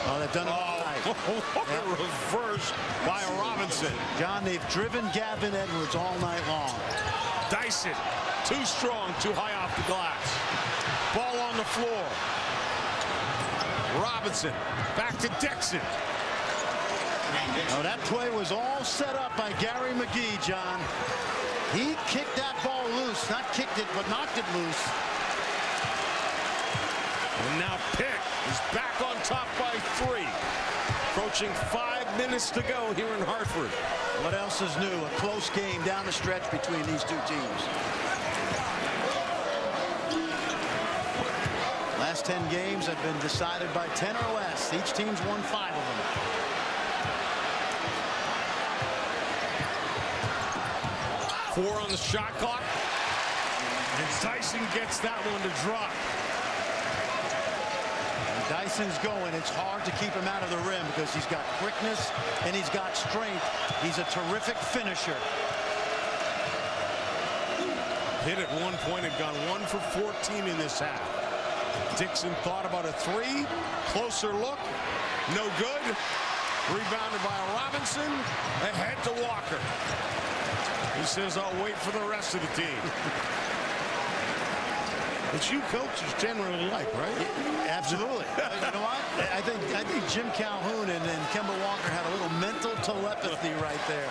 Oh, they've done it all night. What a reverse by Robinson. John, they've driven Gavin Edwards all night long. Dyson, too strong, too high off the glass. Ball on the floor. Robinson back to Dixon. Oh, that play was all set up by Gary McGee, John. He kicked that ball loose. Not kicked it, but knocked it loose. And now Pitt is back on top by 3. Approaching 5 minutes to go here in Hartford. What else is new? A close game down the stretch between these two teams. Last 10 games have been decided by 10 or less. Each team's won 5 of them. Four on the shot clock. And Dyson gets that one to drop. When Dyson's going, it's hard to keep him out of the rim because he's got quickness and he's got strength. He's a terrific finisher. Pitt at one point had gone 1 for 14 in this half. Dixon thought about a 3. Closer look. No good. Rebounded by Robinson. Ahead to Walker. He says, I'll wait for the rest of the team. Which you coaches generally like, right? Absolutely. You know what? I think Jim Calhoun and Kemba Walker had a little mental telepathy right there.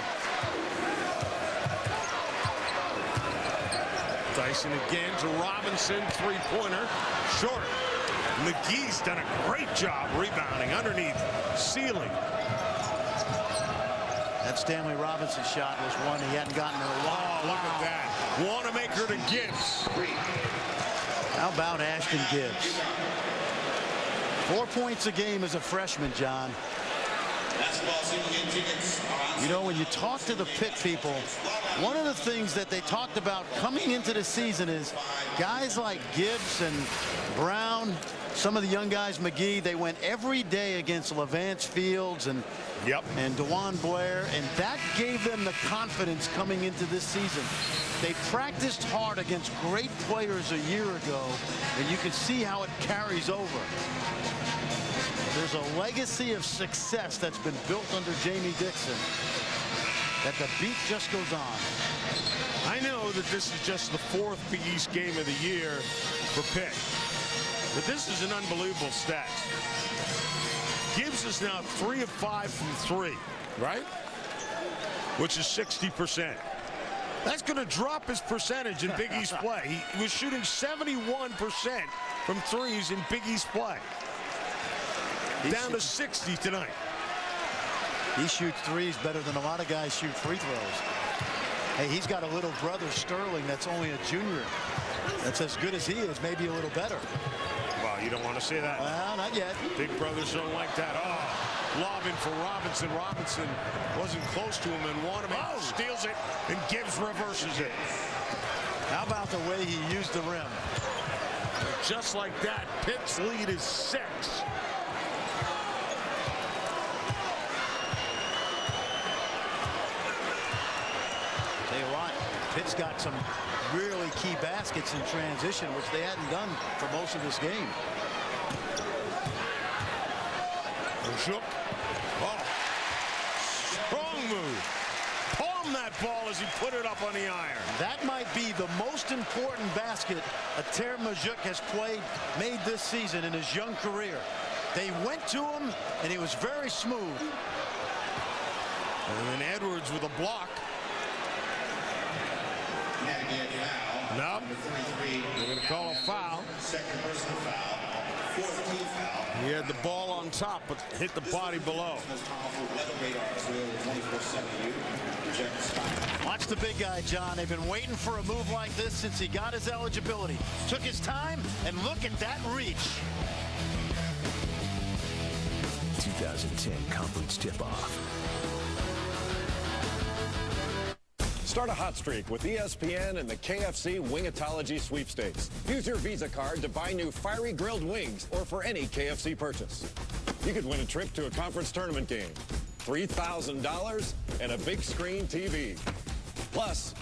Dyson again to Robinson. 3-pointer. Short. McGee's done a great job rebounding underneath. Ceiling. That Stanley Robinson shot was one he hadn't gotten in a while. Oh, look at that. Wanamaker to Gibbs. How about Ashton Gibbs? 4 points a game as a freshman, John. You know, when you talk to the Pitt people, one of the things that they talked about coming into the season is guys like Gibbs and Brown, some of the young guys, McGee, they went every day against Levance Fields and DeJuan Blair, and that gave them the confidence coming into this season. They practiced hard against great players a year ago, and you can see how it carries over. There's a legacy of success that's been built under Jamie Dixon, that the beat just goes on. I know that this is just the 4th Big East game of the year for Pitt, but this is an unbelievable stat. Gibbs is now 3 of 5 from 3, right? Which is 60%. That's going to drop his percentage in Big East play. He was shooting 71% from threes in Big East play. Down to 60 tonight. He shoots threes better than a lot of guys shoot free throws. Hey, he's got a little brother, Sterling, that's only a junior. That's as good as he is, maybe a little better. Well, you don't want to say that. Well, not yet. Big brothers don't like that. Oh, lob in for Robinson. Robinson wasn't close to him, and Wanamaker steals it, and Gibbs reverses it. How about the way he used the rim? Just like that, Pitt's lead is 6. Tell you what, Pitt's got some really key baskets in transition, which they hadn't done for most of this game. Shook. Oh, strong move. Palm that ball as he put it up on the iron. That might be the most important basket Ater Majuk has made this season in his young career. They went to him, and he was very smooth. And then Edwards with a block. No, they're going to call a foul. Second personal foul. 4th team foul. He had the ball on top, but hit the body below. Watch the big guy, John. They've been waiting for a move like this since he got his eligibility. Took his time, and look at that reach. 2010 conference tip-off. Start a hot streak with ESPN and the KFC Wingatology Sweepstakes. Use your Visa card to buy new fiery grilled wings or for any KFC purchase. You could win a trip to a conference tournament game, $3,000, and a big screen TV. Plus,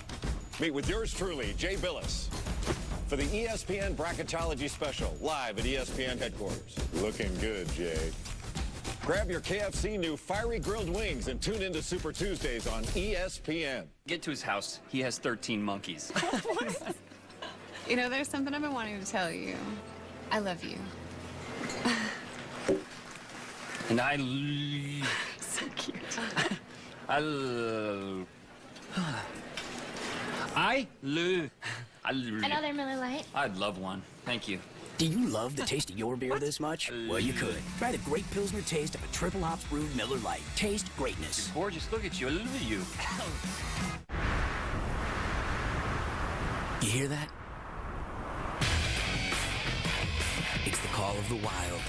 meet with yours truly, Jay Billis, for the ESPN Bracketology Special, live at ESPN headquarters. Looking good, Jay. Grab your KFC new fiery grilled wings and tune into Super Tuesdays on ESPN. Get to his house. He has 13 monkeys. You know, there's something I've been wanting to tell you. I love you. And So cute. Another Miller Lite. I'd love one. Thank you. Do you love the taste of your beer this much? Well, you could. Try the great Pilsner taste of a triple hops brewed Miller Lite. Taste greatness. You're gorgeous. Look at you. Look at you. You hear that? It's the call of the wild.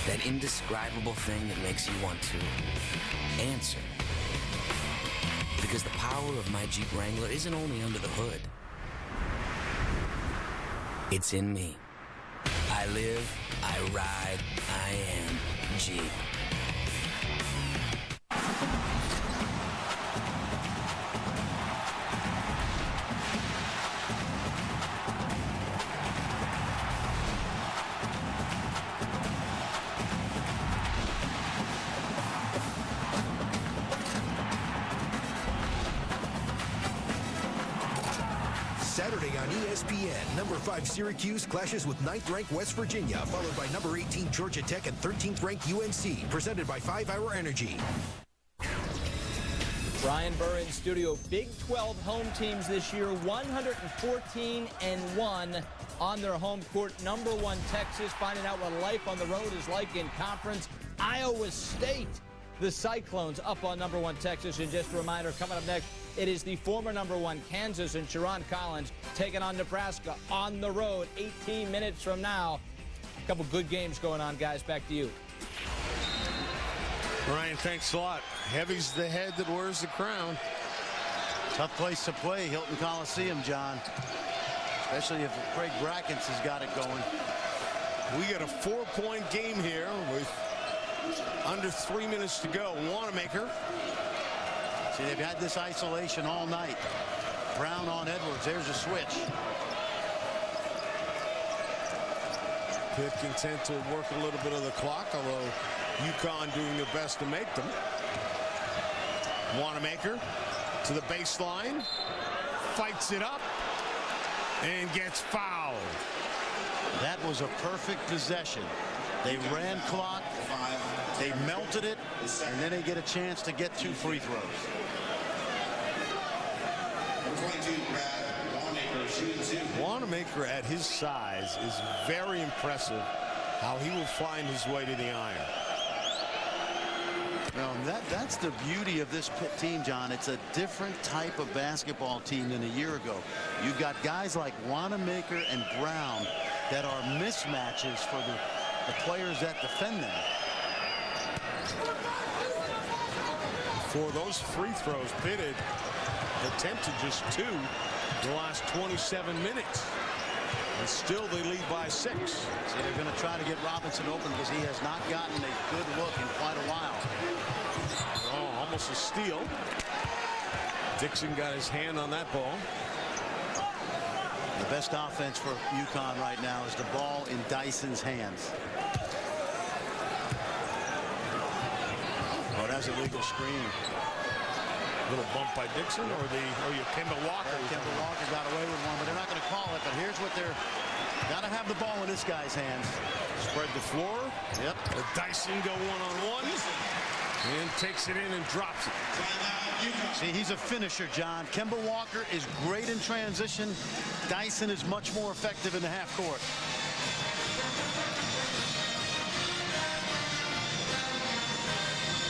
That indescribable thing that makes you want to answer. Because the power of my Jeep Wrangler isn't only under the hood. It's in me. I live, I ride, I am Jeep. Saturday on ESPN, number 5 Syracuse clashes with 9th-ranked West Virginia, followed by number 18 Georgia Tech and 13th-ranked UNC, presented by 5 Hour Energy. Brian Burr in studio. Big 12 home teams this year, 114-1 on their home court. Number 1 Texas, finding out what life on the road is like in conference. Iowa State, the Cyclones, up on number 1 Texas. And just a reminder, coming up next, it is the former number 1 Kansas and Sharon Collins taking on Nebraska on the road 18 minutes from now. A couple good games going on, guys. Back to you. Ryan, thanks a lot. Heavy's the head that wears the crown. Tough place to play, Hilton Coliseum, John. Especially if Craig Brackens has got it going. We got a 4-point game here with under 3 minutes to go. Wanamaker. See, they've had this isolation all night. Brown on Edwards. There's a switch. Pitt content to work a little bit of the clock, although UConn doing their best to make them. Wanamaker to the baseline. Fights it up and gets fouled. That was a perfect possession. They ran clock. They melted it, and then they get a chance to get 2 free throws. Wanamaker at his size is very impressive how he will find his way to the iron. Well, that's the beauty of this Pitt team, John. It's a different type of basketball team than a year ago. You've got guys like Wanamaker and Brown that are mismatches for the players that defend them. For those free throws, Pitt had attempted just 2 the last 27 minutes. And still they lead by 6. See, they're going to try to get Robinson open because he has not gotten a good look in quite a while. Oh, almost a steal. Dixon got his hand on that ball. The best offense for UConn right now is the ball in Dyson's hands. Oh, that's a legal screen. Little bump by Dixon, or Kemba Walker. Kemba Walker got away with one, but they're not going to call it. But here's what they're got to have the ball in this guy's hands. Spread the floor. Yep. Let Dyson go one-on-one and takes it in and drops it. See, he's a finisher, John. Kemba Walker is great in transition. Dyson is much more effective in the half court.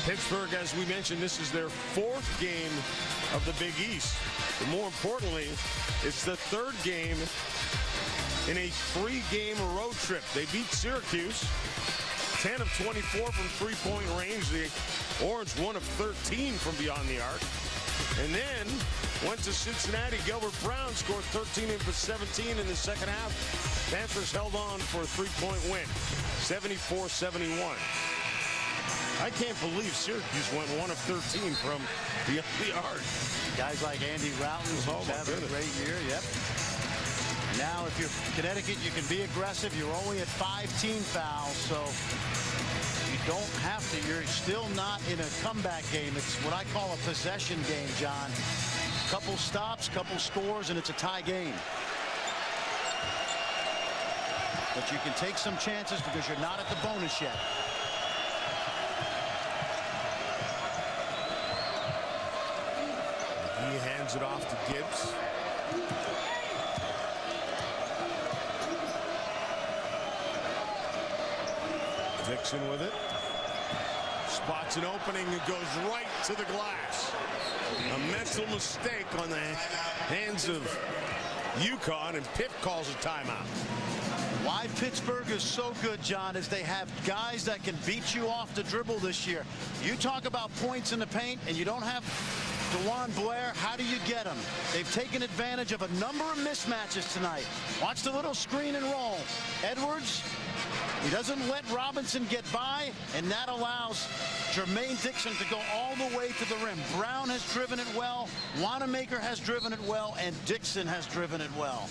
Pittsburgh, as we mentioned, this is their 4th game of the Big East. But more importantly, it's the 3rd game in a 3-game road trip. They beat Syracuse 10 of 24 from 3-point range. The Orange 1 of 13 from beyond the arc. And then went to Cincinnati. Gilbert Brown scored 13 of 17 in the second half. Panthers held on for a 3-point win, 74-71. I can't believe Syracuse went 1 of 13 from the arc. Guys like Andy Routens who's having a great year. Yep. Now, if you're Connecticut, you can be aggressive. You're only at 5 team fouls, so you don't have to. You're still not in a comeback game. It's what I call a possession game, John. Couple stops, couple scores, and it's a tie game. But you can take some chances because you're not at the bonus yet. He hands it off to Gibbs. Dixon with it. Spots an opening and goes right to the glass. A mental mistake on the hands of UConn, and Pitt calls a timeout. Why Pittsburgh is so good, John, is they have guys that can beat you off the dribble this year. You talk about points in the paint, and you don't have DeJuan Blair. How do you get them? They've taken advantage of a number of mismatches tonight. Watch the little screen and roll. Edwards, he doesn't let Robinson get by, and that allows Jermaine Dixon to go all the way to the rim. Brown has driven it well, Wanamaker has driven it well, and Dixon has driven it well.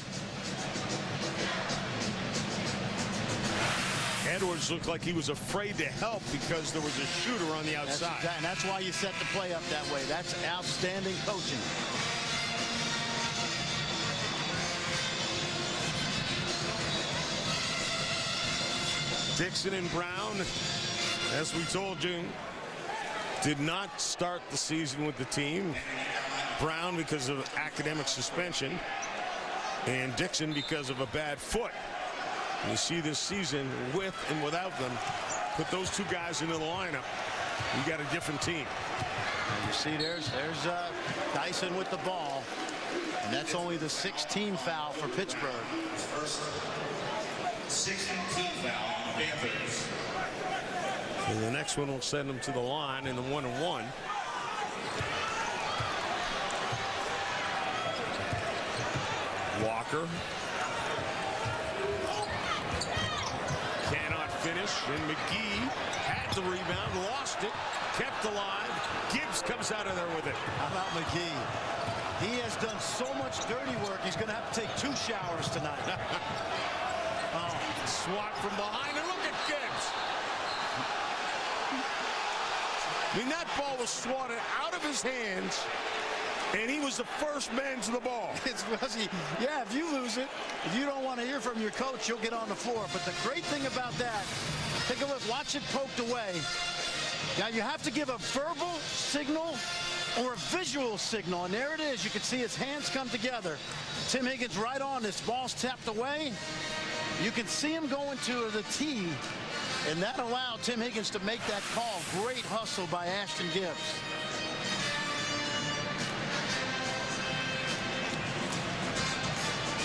Edwards looked like he was afraid to help because there was a shooter on the outside. And that's why you set the play up that way. That's outstanding coaching. Dixon and Brown, as we told you, did not start the season with the team. Brown because of academic suspension, and Dixon because of a bad foot. And you see this season, with and without them, put those two guys into the lineup, you got a different team. And you see there's Dyson with the ball, and that's only the 16th foul for Pittsburgh. First 16th foul, Panthers. And the next one will send them to the line in the 1-on-1. Walker cannot finish, and McGee had the rebound, lost it, kept alive. Gibbs comes out of there with it. How about McGee? He has done so much dirty work, he's going to have to take 2 showers tonight. Oh, swat from behind, and look at Gibbs. I mean, that ball was swatted out of his hands, and he was the first man to the ball. It's fuzzy. Yeah, if you lose it, if you don't want to hear from your coach, you'll get on the floor. But the great thing about that, take a look, watch it poked away. Now you have to give a verbal signal or a visual signal, and there it is. You can see his hands come together. Tim Higgins right on this. Ball's tapped away. You can see him going to the tee, and that allowed Tim Higgins to make that call. Great hustle by Ashton Gibbs.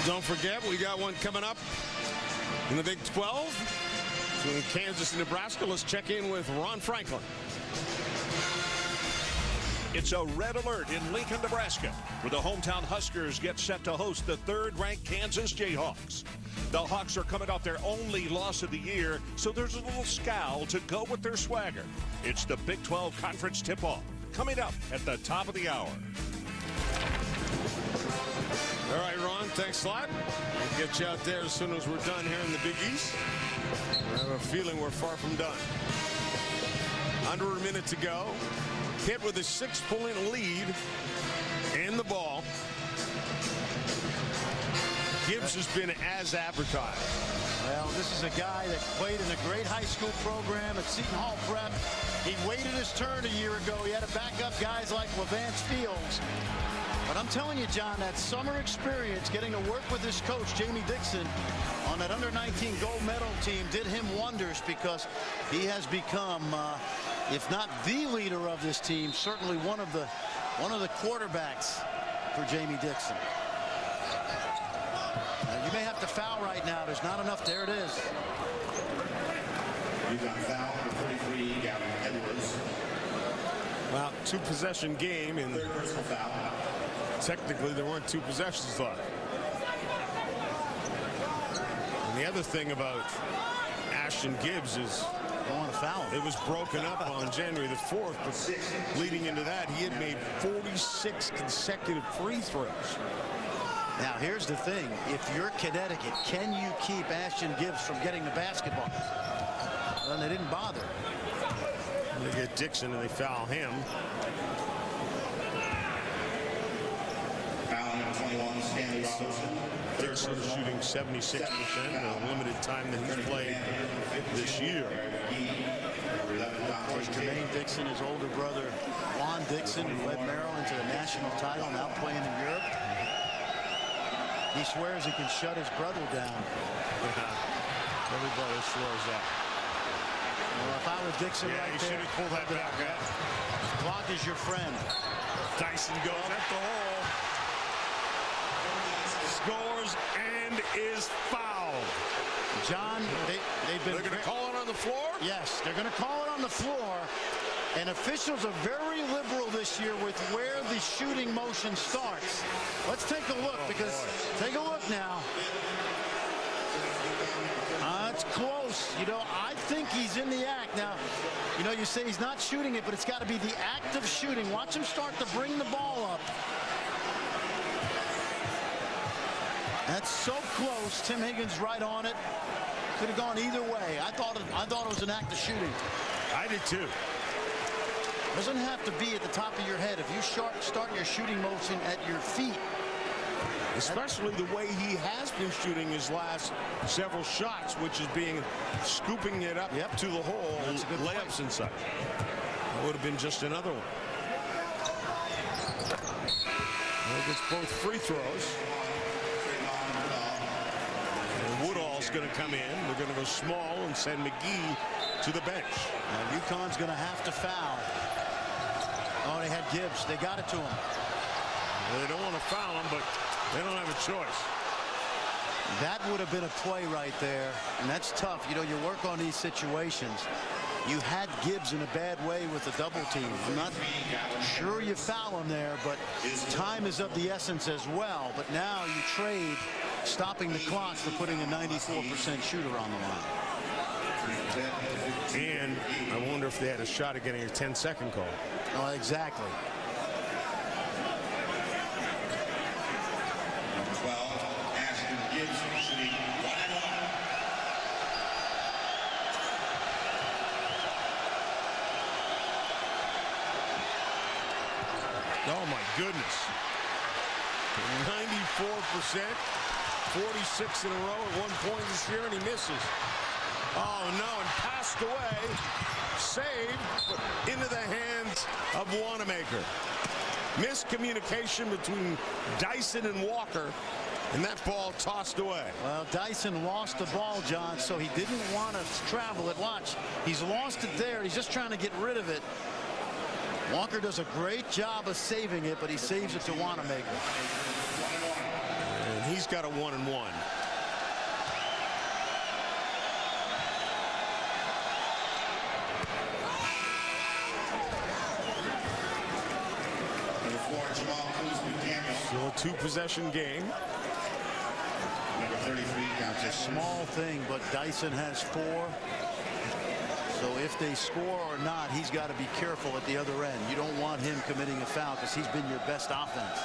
Don't forget, we got one coming up in the Big 12. Between Kansas and Nebraska, let's check in with Ron Franklin. It's a red alert in Lincoln, Nebraska, where the hometown Huskers get set to host the 3rd-ranked Kansas Jayhawks. The Hawks are coming off their only loss of the year, so there's a little scowl to go with their swagger. It's the Big 12 Conference tip-off, coming up at the top of the hour. All right, Ron, thanks a lot. We'll get you out there as soon as we're done here in the Big East. I have a feeling we're far from done. Under a minute to go. Pitt with a 6-point lead and the ball. Gibbs has been as advertised. Well, this is a guy that played in a great high school program at Seton Hall Prep. He waited his turn a year ago. He had to back up guys like Levance Fields. But I'm telling you, John, that summer experience, getting to work with his coach, Jamie Dixon, on that under-19 gold medal team did him wonders, because he has become, if not the leader of this team, certainly one of the quarterbacks for Jamie Dixon. Now, you may have to foul right now. There's not enough. There it is. You got foul for 33, Gavin Edwards. Well, 2-possession game, and third personal foul. Technically, there weren't 2 possessions left. And the other thing about Ashton Gibbs is it was broken up on January the 4th, but leading into that, he had made 46 consecutive free throws. Now, here's the thing. If you're Connecticut, can you keep Ashton Gibbs from getting the basketball? Well, they didn't bother. They get Dixon, and they foul him. Dixon shooting 76%, a limited time that he's played this year. Of course, Jermaine Dixon, his older brother, Juan Dixon, who led Maryland to the national title, now playing in Europe. He swears he can shut his brother down. Everybody swears that. of Dixon right there. Yeah, he should have pulled that back out. Clock is your friend. Dyson goes at the hole. Scores and is fouled. John, they're going to call it on the floor? Yes, they're going to call it on the floor. And officials are very liberal this year with where the shooting motion starts. Let's take a look take a look now. It's close. You know, I think he's in the act. Now, you know, you say he's not shooting it, but it's got to be the act of shooting. Watch him start to bring the ball up. That's so close. Tim Higgins right on it. Could have gone either way. I thought it was an act of shooting. I did too. Doesn't have to be at the top of your head. If you start your shooting motion at your feet. Especially the way he has been shooting his last several shots, which is scooping it up to the hole, layups inside. That would have been just another one. Well, gets both free throws. And Woodall's going to come in. They're going to go small and send McGee to the bench. Now UConn's going to have to foul. Oh, they had Gibbs. They got it to him. Well, they don't want to foul him, but they don't have a choice. That would have been a play right there, and that's tough. You know, you work on these situations. You had Gibbs in a bad way with the double team. I'm not sure you foul him there, but time is of the essence as well. But now you trade stopping the clock for putting a 94% shooter on the line. And I wonder if they had a shot at getting a 10-second call. Oh, exactly. Number 12, Ashton Gibbs shooting 1-1. Oh my goodness. 94%, 46 in a row at one point this year, and he misses. Oh no, and passed away, saved, but into the hands of Wanamaker. Miscommunication between Dyson and Walker, and that ball tossed away. Well, Dyson lost the ball, John, so he didn't want to travel it. Watch, he's lost it there. He's just trying to get rid of it. Walker does a great job of saving it, but he saves it to Wanamaker. And he's got a 1-and-1. Still a two-possession game. Number 33, it's a small thing, but Dyson has 4. So if they score or not, he's got to be careful at the other end. You don't want him committing a foul because he's been your best offense.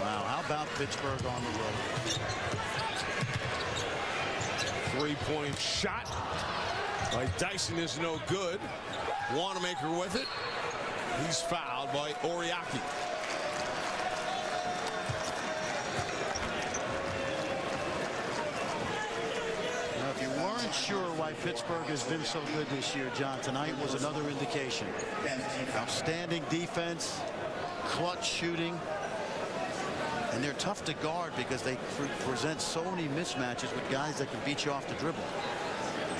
Wow, how about Pittsburgh on the road? Three-point shot by Dyson is no good. Wanamaker with it. He's fouled by Oriaki. Now, if you weren't sure why Pittsburgh has been so good this year, John, tonight was another indication. Outstanding defense, clutch shooting, and they're tough to guard because they present so many mismatches with guys that can beat you off the dribble.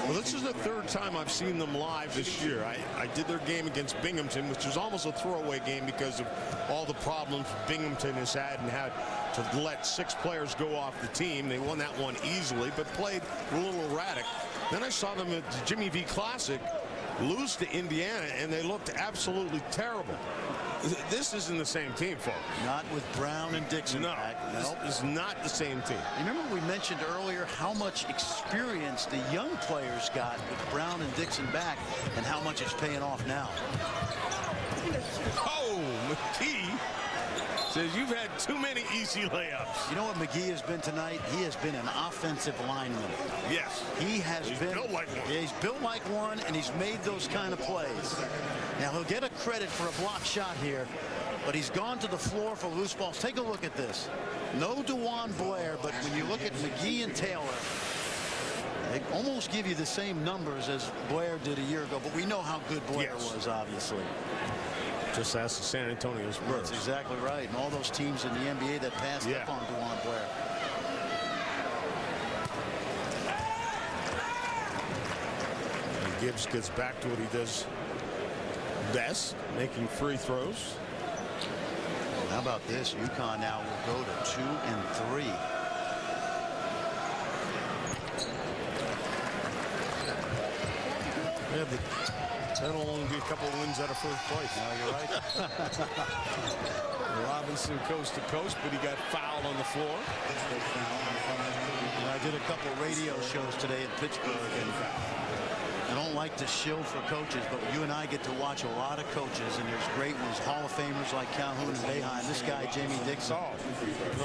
Well, this is the third time I've seen them live this year. I did their game against Binghamton, which was almost a throwaway game because of all the problems Binghamton has had and had to let 6 players go off the team. They won that one easily, but played a little erratic. Then I saw them at the Jimmy V Classic lose to Indiana, and they looked absolutely terrible. This isn't the same team, folks. Not with Brown and Dixon. No, back. This is not the same team. Remember we mentioned earlier how much experience the young players got with Brown and Dixon back and how much it's paying off now. Oh, McGee says you've had too many easy layups. You know what McGee has been tonight? He has been an offensive lineman. Yes. He's been built like one. Yeah, he's built like one, and he's made those kind of plays. Now, he'll get a credit for a block shot here, but he's gone to the floor for loose balls. Take a look at this. No DeJuan Blair, but when you look at McGee and Taylor, they almost give you the same numbers as Blair did a year ago, but we know how good Blair was, obviously. Just ask the San Antonio Spurs. That's exactly right. And all those teams in the NBA that passed up on DeJuan Blair. Gibbs gets back to what he does best, making free throws. How about this? UConn now will go to 2 and 3. Yeah, but that'll only be a couple of wins out of first place. No, you're right. Robinson coast to coast, but he got fouled on the floor. I did a couple radio shows today in Pittsburgh, and I don't like to shill for coaches, but you and I get to watch a lot of coaches, and there's great ones, Hall of Famers like Calhoun and Boeheim. This guy, Jamie Dixon,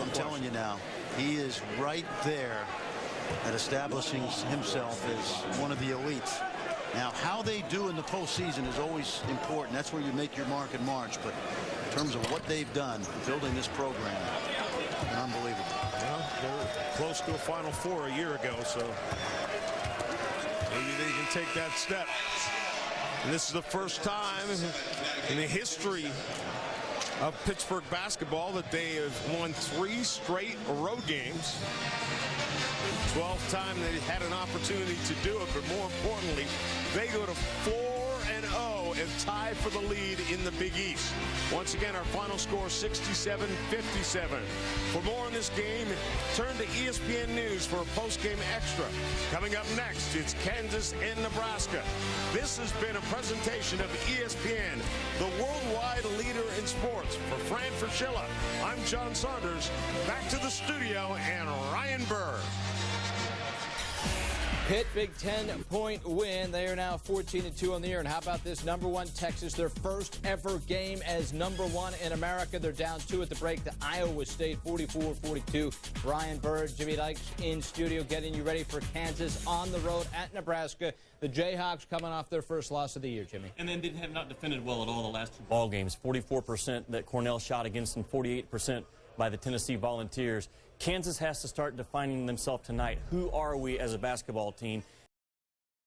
I'm telling you now, he is right there at establishing himself as one of the elites. Now, how they do in the postseason is always important. That's where you make your mark in March. But in terms of what they've done, building this program, unbelievable. Well, they're close to a Final Four a year ago, so maybe they can take that step. And this is the first time in the history of Pittsburgh basketball that they have won 3 straight road games. 12th time they had an opportunity to do it, but more importantly, they go to 4-0 and tie for the lead in the Big East. Once again, our final score 67-57. For more on this game, turn to ESPN News for a post-game extra. Coming up next, it's Kansas and Nebraska. This has been a presentation of ESPN, the worldwide leader in sports. For Fran Fraschilla, I'm John Saunders. Back to the studio and Ryan Burr. Pitt, Big 10-point win. They are now 14-2 on the year. And how about this? #1 Texas, their first ever game as #1 in America. They're down 2 at the break to Iowa State, 44-42. Ryan Bird, Jimmy Dykes in studio, getting you ready for Kansas on the road at Nebraska. The Jayhawks coming off their first loss of the year, Jimmy. And then have not defended well at all the last 2 ball games. 44% that Cornell shot against them, 48% by the Tennessee Volunteers. Kansas has to start defining themselves tonight. Who are we as a basketball team?